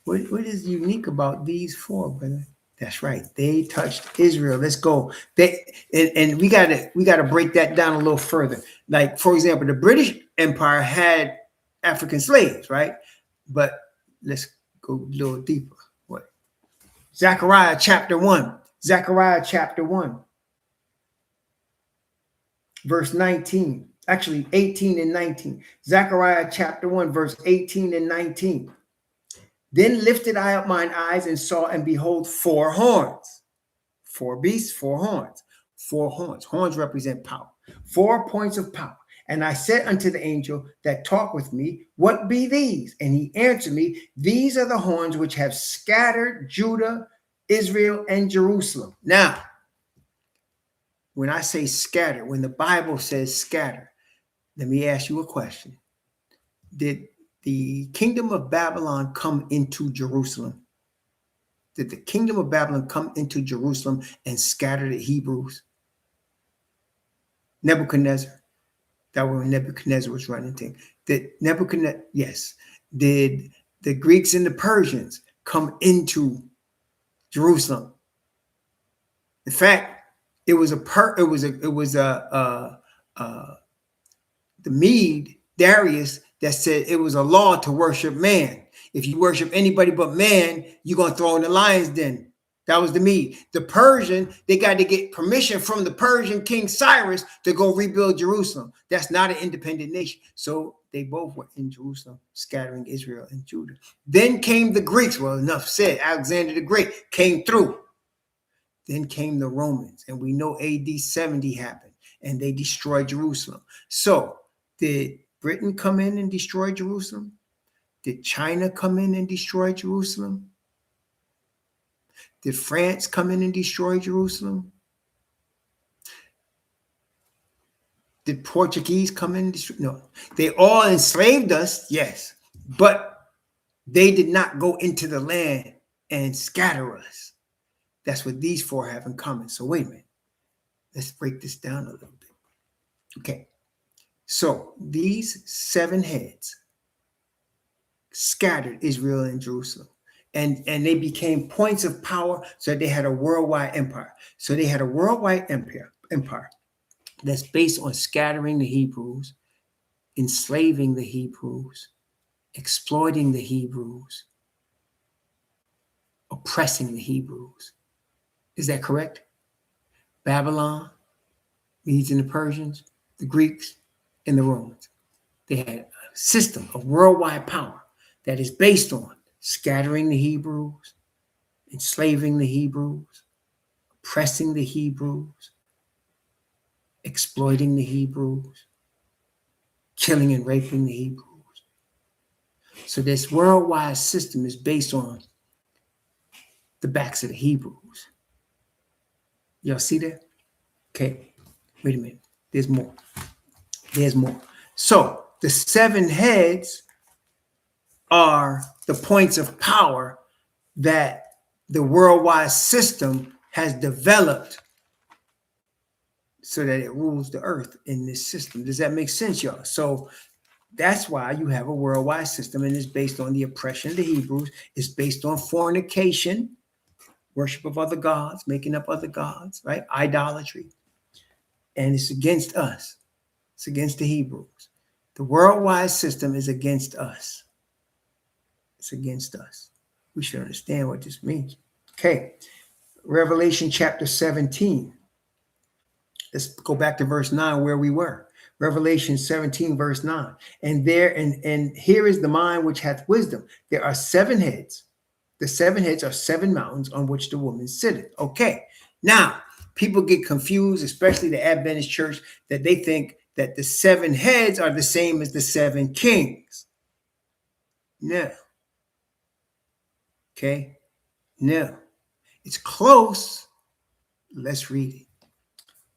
What is unique about these four, brother? That's right. They touched Israel. Let's go. And we gotta break that down a little further. Like, for example, the British Empire had African slaves, right? But let's go a little deeper. What? Zechariah chapter 1. Zechariah chapter 1. Verse 19, actually 18 and 19. Zechariah chapter 1, verse 18 and 19. Then lifted I up mine eyes and saw, and behold, four horns. Four beasts, four horns. Four horns. Horns represent power. 4 points of power. And I said unto the angel that talked with me, what be these? And he answered me, these are the horns which have scattered Judah, Israel, and Jerusalem. Now, when I say scatter, when the Bible says scatter, let me ask you a question. Did the kingdom of Babylon come into Jerusalem? Did the kingdom of Babylon come into Jerusalem and scatter the Hebrews? Nebuchadnezzar. That was when Nebuchadnezzar was running things. Did Nebuchadnezzar, yes. Did the Greeks and the Persians come into Jerusalem? In fact, it was the Mede, Darius, that said it was a law to worship man. If you worship anybody but man, you're going to throw in the lion's den. That was the Mede. The Persian, they got to get permission from the Persian King Cyrus to go rebuild Jerusalem. That's not an independent nation. So they both were in Jerusalem, scattering Israel and Judah. Then came the Greeks. Well, enough said. Alexander the Great came through. Then came the Romans, and we know AD 70 happened, and they destroyed Jerusalem. So did Britain come in and destroy Jerusalem? Did China come in and destroy Jerusalem? Did France come in and destroy Jerusalem? Did Portuguese come in and destroy? No. They all enslaved us, yes, but they did not go into the land and scatter us. That's what these four have in common. So wait a minute. Let's break this down a little bit. Okay. So these seven heads scattered Israel and Jerusalem. And they became points of power, so they had a worldwide empire. So they had a worldwide empire that's based on scattering the Hebrews, enslaving the Hebrews, exploiting the Hebrews. oppressing the Hebrews. Is that correct? Babylon, Medes and the Persians, the Greeks, and the Romans. They had a system of worldwide power that is based on scattering the Hebrews, enslaving the Hebrews, oppressing the Hebrews, exploiting the Hebrews, killing and raping the Hebrews. So this worldwide system is based on the backs of the Hebrews. Y'all see that? Okay, wait a minute. There's more. There's more. So the 7 heads are the points of power that the worldwide system has developed so that it rules the earth in this system. Does that make sense, y'all? So that's why you have a worldwide system, and it's based on the oppression of the Hebrews. It's based on fornication, worship of other gods, making up other gods, right? Idolatry. And it's against us. It's against the Hebrews. The worldwide system is against us. It's against us. We should understand what this means. Okay. Revelation chapter 17. Let's go back to verse 9 where we were. Revelation 17, verse 9. And here is the mind which hath wisdom. There are 7 heads. The 7 heads are 7 mountains on which the woman sitteth. Okay. Now, people get confused, especially the Adventist church, that they think that the 7 heads are the same as the 7 kings. No. Okay. No. It's close. Let's read it.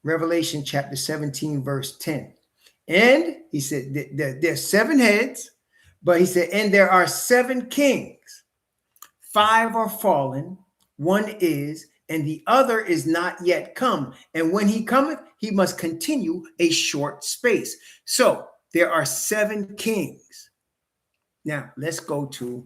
Revelation chapter 17, verse 10. And he said, there's 7 heads, but he said, and there are 7 kings. 5 are fallen, 1 is, and the other is not yet come. And when he cometh, he must continue a short space. So there are 7 kings. Now let's go to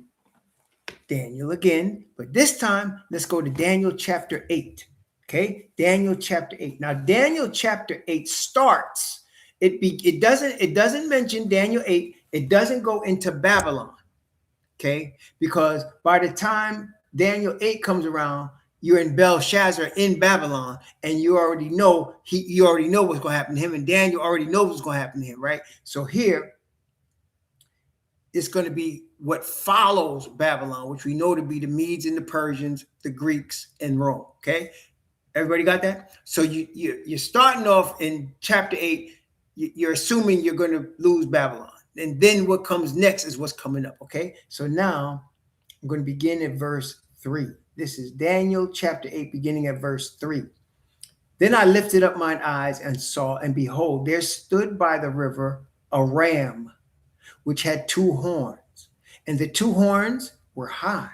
Daniel again, but this time let's go to Daniel chapter 8. Okay, Daniel chapter 8. Now Daniel chapter 8 starts. It doesn't mention Daniel 8. It doesn't go into Babylon. Okay, because by the time Daniel 8 comes around, you're in Belshazzar in Babylon, and you already know what's going to happen to him, and Daniel already knows what's going to happen to him, right? So here it's going to be what follows Babylon, which we know to be the Medes and the Persians, the Greeks, and Rome. Okay, everybody got that? So you're starting off in chapter 8. You're assuming you're going to lose Babylon. And then what comes next is what's coming up, okay? So now I'm going to begin at verse 3. This is Daniel chapter 8, beginning at verse 3. Then I lifted up mine eyes and saw, and behold, there stood by the river a ram, which had 2 horns. And the 2 horns were high,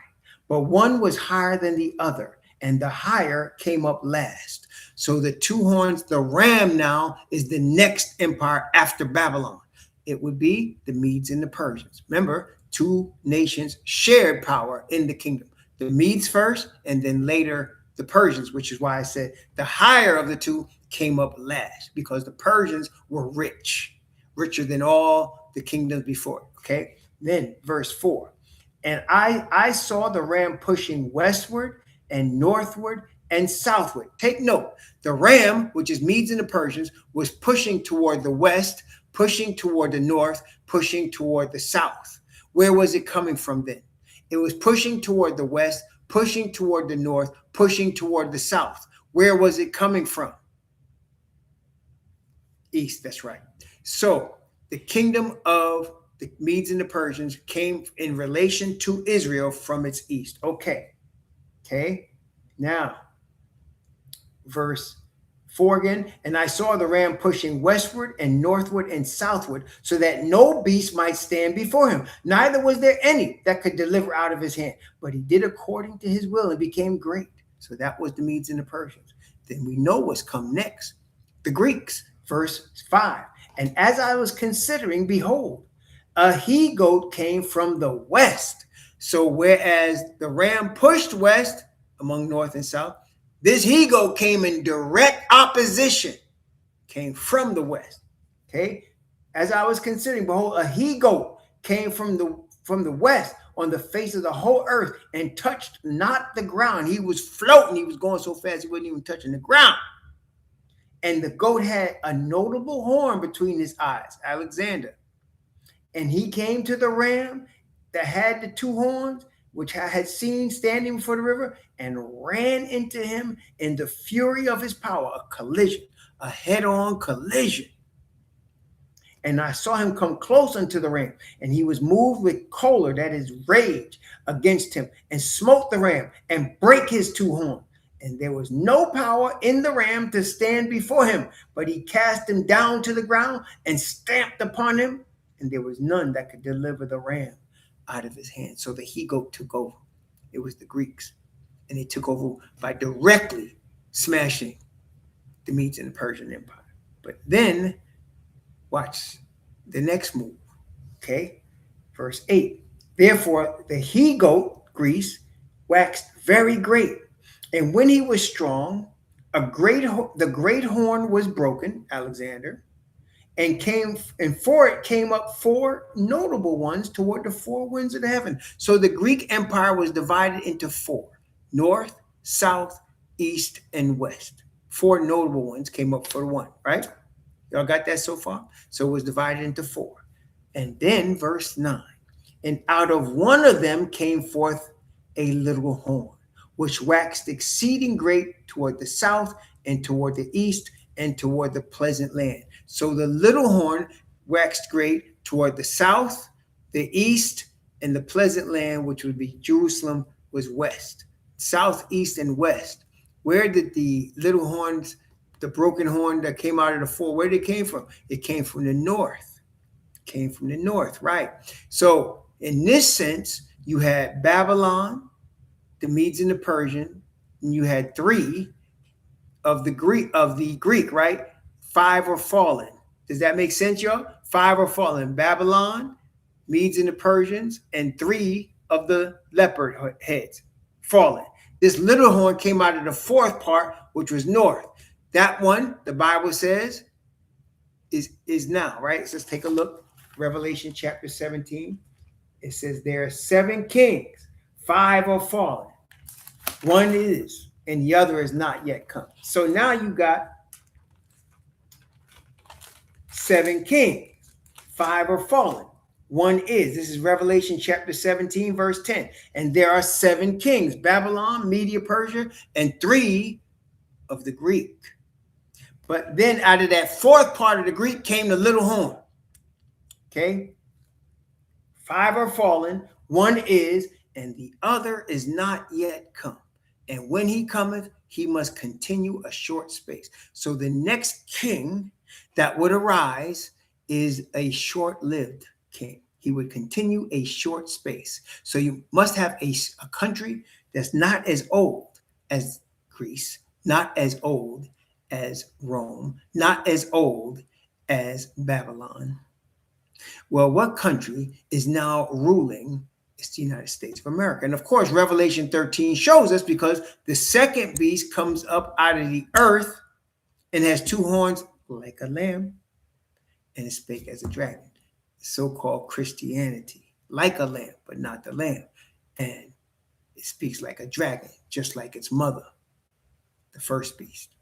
but one was higher than the other, and the higher came up last. So the 2 horns, the ram now is the next empire after Babylon. It would be the Medes and the Persians. Remember, 2 nations shared power in the kingdom. The Medes first, and then later the Persians, which is why I said the higher of the 2 came up last, because the Persians were rich, richer than all the kingdoms before. Okay, then verse 4. And I saw the ram pushing westward and northward and southward. Take note, the ram, which is Medes and the Persians, was pushing toward the west, pushing toward the north, pushing toward the south. Where was it coming from then? It was pushing toward the west, pushing toward the north, pushing toward the south. Where was it coming from? East, that's right. So the kingdom of the Medes and the Persians came in relation to Israel from its east. Okay. Now, verse 4 again. And I saw the ram pushing westward and northward and southward, so that no beast might stand before him. Neither was there any that could deliver out of his hand. But he did according to his will and became great. So that was the Medes and the Persians. Then we know what's come next. The Greeks, verse 5. And as I was considering, behold, a he-goat came from the west. So whereas the ram pushed west among north and south, this he-goat came in direct opposition, came from the west. Okay. As I was considering, behold, a he-goat came from the west on the face of the whole earth and touched not the ground. He was floating. He was going so fast he wasn't even touching the ground. And the goat had a notable horn between his eyes, Alexander. And he came to the ram that had the two horns, which I had seen standing before the river, and ran into him in the fury of his power, a collision, a head-on collision. And I saw him come close unto the ram, and he was moved with choler, that is rage, against him, and smote the ram, and brake his two horns. And there was no power in the ram to stand before him, but he cast him down to the ground and stamped upon him, and there was none that could deliver the ram out of his hand. So the he-goat took over. It was the Greeks. And they took over by directly smashing the Medes and the Persian Empire. But then, watch the next move, okay? Verse 8. Therefore, the he-goat, Greece, waxed very great. And when he was strong, the great horn was broken, Alexander, and for it came up four notable ones toward the four winds of the heaven. So the Greek Empire was divided into four: north, south, east, and west. Four notable ones came up for one, right? Y'all got that so far? So it was divided into four. And then verse 9, and out of one of them came forth a little horn, which waxed exceeding great toward the south and toward the east and toward the pleasant land. So the little horn waxed great toward the south, the east, and the pleasant land, which would be Jerusalem, was west. South, east, and west. Where did the little horns, the broken horn that came out of the four, where did it came from? It came from the north. It came from the north, right? So in this sense, you had Babylon, the Medes and the Persian, and you had three of the Greek, right? Five are fallen. Does that make sense, y'all? Five are fallen: Babylon, Medes and the Persians, and three of the leopard heads fallen. This little horn came out of the fourth part, which was north. That one, the Bible says, is now, right? So let's take a look. Revelation chapter 17. It says there are 7 kings. 5 are fallen. One is, and the other is not yet come. So now you got 7 kings. 5 are fallen. One is. This is Revelation chapter 17, verse 10. And there are 7 kings: Babylon, Media, Persia, and 3 of the Greek. But then out of that fourth part of the Greek came the little horn. Okay? 5 are fallen. One is, and the other is not yet come. And when he cometh, he must continue a short space. So the next king that would arise is a short-lived king. He would continue a short space. So you must have a country that's not as old as Greece, not as old as Rome, not as old as Babylon. Well, what country is now ruling? It's the United States of America. And of course, Revelation 13 shows us, because the second beast comes up out of the earth and has 2 horns like a lamb and is spake as a dragon. So-called Christianity, like a lamb, but not the lamb. And it speaks like a dragon, just like its mother, the first beast.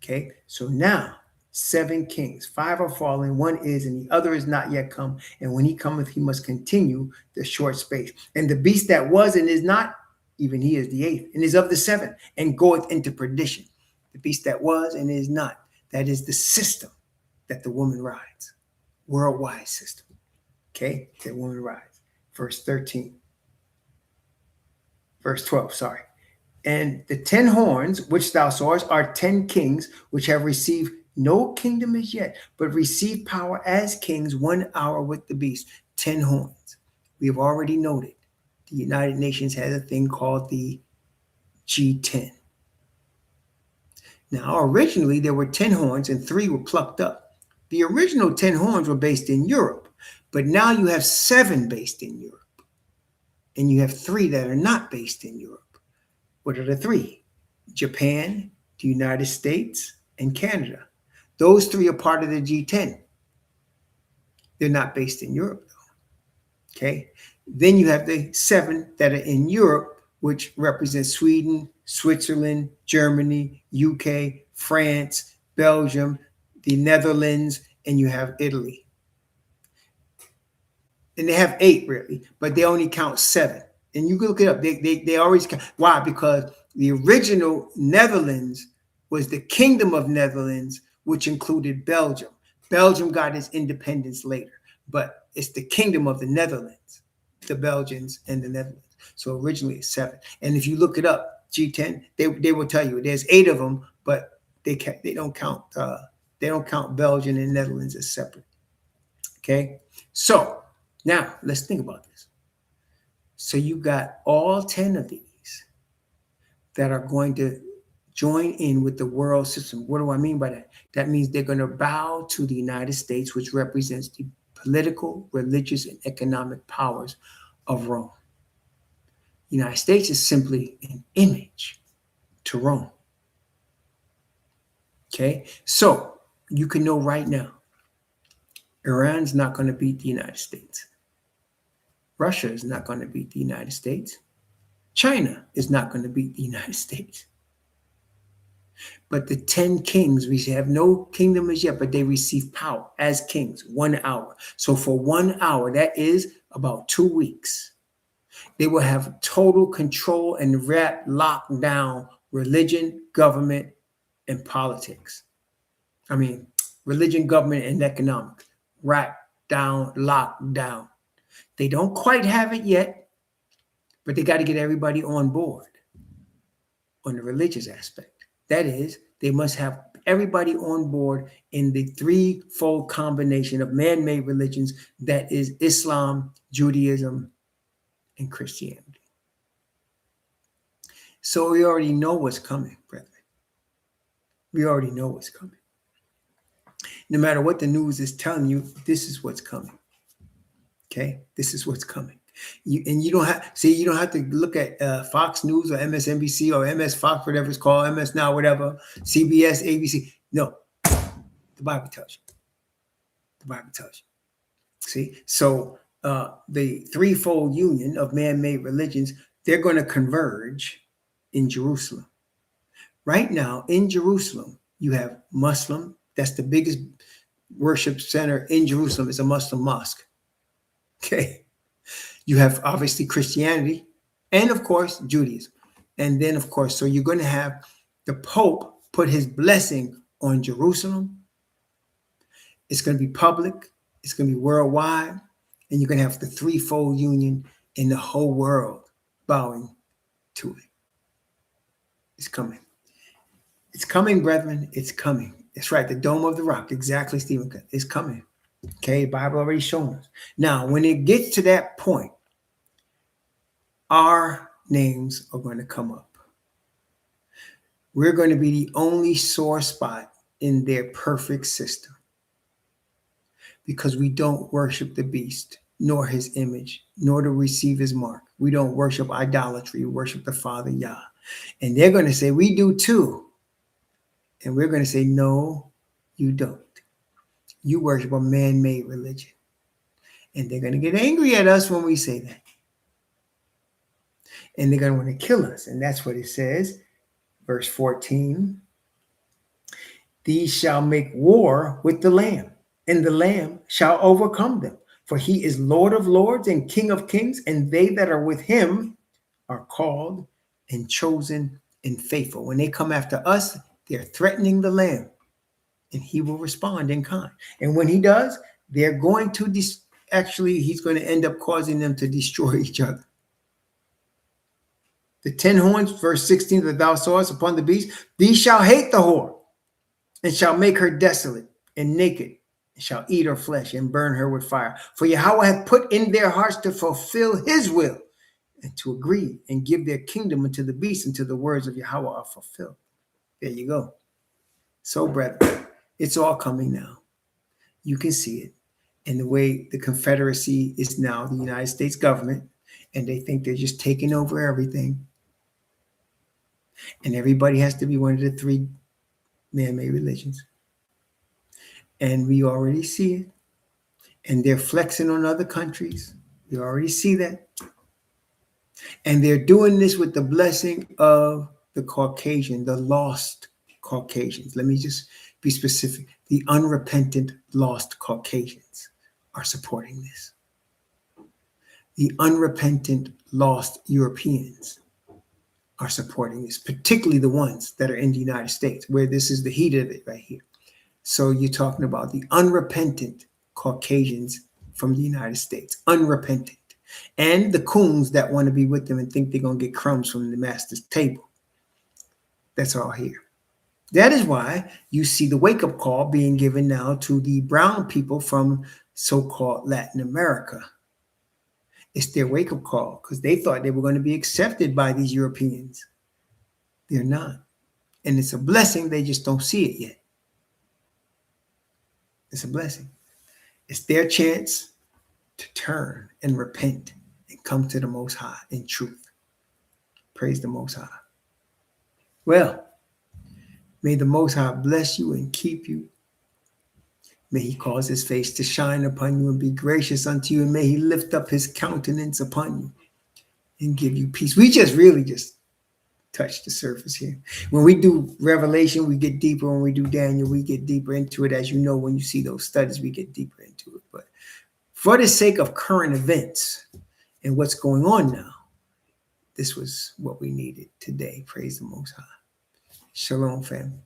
Okay, so now 7 kings, 5 are fallen, 1 is, and the other is not yet come. And when he cometh, he must continue the short space. And the beast that was and is not, even he is the 8th, and is of the 7th, and goeth into perdition. The beast that was and is not, that is the system that the woman rides, worldwide system. Okay, the woman rides. Verse 13. Verse 12, sorry. And the 10 horns which thou sawest are 10 kings, which have received no kingdom as yet, but receive power as kings 1 hour with the beast. 10 horns. We have already noted the United Nations has a thing called the G10. Now, originally there were 10 horns and 3 were plucked up. The original 10 horns were based in Europe, but now you have 7 based in Europe. And you have 3 that are not based in Europe. What are the 3? Japan, the United States, and Canada. Those 3 are part of the G10. They're not based in Europe, though. Okay. Then you have the 7 that are in Europe, which represent Sweden, Switzerland, Germany, UK, France, Belgium, the Netherlands, and you have Italy. And they have 8 really, but they only count 7. And you can look it up. They always count. Why? Because the original Netherlands was the Kingdom of Netherlands, which included Belgium. Belgium got its independence later, but it's the Kingdom of the Netherlands, the Belgians and the Netherlands. So originally it's 7. And if you look it up, G10, they will tell you there's 8 of them, but they don't count Belgium and Netherlands as separate. Okay, so now let's think about this. So you got all 10 of these that are going to join in with the world system. What do I mean by that? That means they're going to bow to the United States, which represents the political, religious, and economic powers of Rome. The United States is simply an image to Rome. Okay, so you can know right now, Iran's not going to beat the United States. Russia is not going to beat the United States. China is not going to beat the United States. But the 10 kings, we have no kingdom as yet, but they receive power as kings, 1 hour. So for 1 hour, that is about 2 weeks, they will have total control and lock down religion, government, and politics. I mean, religion, government, and economics. Locked down. They don't quite have it yet, but they got to get everybody on board on the religious aspect. That is, they must have everybody on board in the threefold combination of man-made religions that is Islam, Judaism, and Christianity. So we already know what's coming, brethren. We already know what's coming. No matter what the news is telling you, this is what's coming. Okay? This is what's coming. You don't have to look at Fox News or MSNBC or MS Fox, whatever it's called, MS Now, whatever, CBS, ABC. No, the Bible tells you. The Bible tells you. See, so the threefold union of man-made religions, they're going to converge in Jerusalem. Right now, in Jerusalem, you have Muslim. That's the biggest worship center in Jerusalem. Is a Muslim mosque. Okay. You have obviously Christianity and, of course, Judaism. And then, of course, so you're going to have the Pope put his blessing on Jerusalem. It's going to be public. It's going to be worldwide. And you're going to have the threefold union in the whole world bowing to it. It's coming. It's coming, brethren. It's coming. That's right. The Dome of the Rock. Exactly, Stephen. It's coming. Okay, the Bible already shown us. Now, when it gets to that point, our names are going to come up. We're going to be the only sore spot in their perfect system because we don't worship the beast, nor his image, nor to receive his mark. We don't worship idolatry. We worship the Father Yah. And they're going to say, we do too. And we're going to say, no, you don't. You worship a man-made religion. And they're going to get angry at us when we say that. And they're going to want to kill us. And that's what it says. Verse 14. These shall make war with the Lamb, and the Lamb shall overcome them. For he is Lord of lords and King of kings, and they that are with him are called and chosen and faithful. When they come after us, they're threatening the Lamb, and he will respond in kind. And when he does, they're going to he's going to end up causing them to destroy each other. The 10 horns, verse 16, that thou sawest upon the beast, these shall hate the whore, and shall make her desolate and naked, and shall eat her flesh and burn her with fire. For Yahweh hath put in their hearts to fulfill his will, and to agree and give their kingdom unto the beast until the words of Yahweh are fulfilled. There you go. So, brethren, it's all coming now. You can see it. And the way the Confederacy is now the United States government, and they think they're just taking over everything. And everybody has to be one of the 3 man-made religions. And we already see it. And they're flexing on other countries. You already see that. And they're doing this with the blessing of the Caucasian, the lost Caucasians. Let me just be specific. The unrepentant lost Caucasians are supporting this. The unrepentant lost Europeans are supporting this, particularly the ones that are in the United States, where this is the heat of it right here. So you're talking about the unrepentant Caucasians from the United States, unrepentant, and the coons that want to be with them and think they're going to get crumbs from the master's table. That's all here. That is why you see the wake-up call being given now to the brown people from so-called Latin America. It's their wake-up call because they thought they were going to be accepted by these Europeans. They're not. And it's a blessing. They just don't see it yet. It's a blessing. It's their chance to turn and repent and come to the Most High in truth. Praise the Most High. Well, may the Most High bless you and keep you. May he cause his face to shine upon you and be gracious unto you. And may he lift up his countenance upon you and give you peace. We just really just touched the surface here. When we do Revelation, we get deeper. When we do Daniel, we get deeper into it. As you know, when you see those studies, we get deeper into it. But for the sake of current events and what's going on now, this was what we needed today. Praise the Most High. Shalom, family.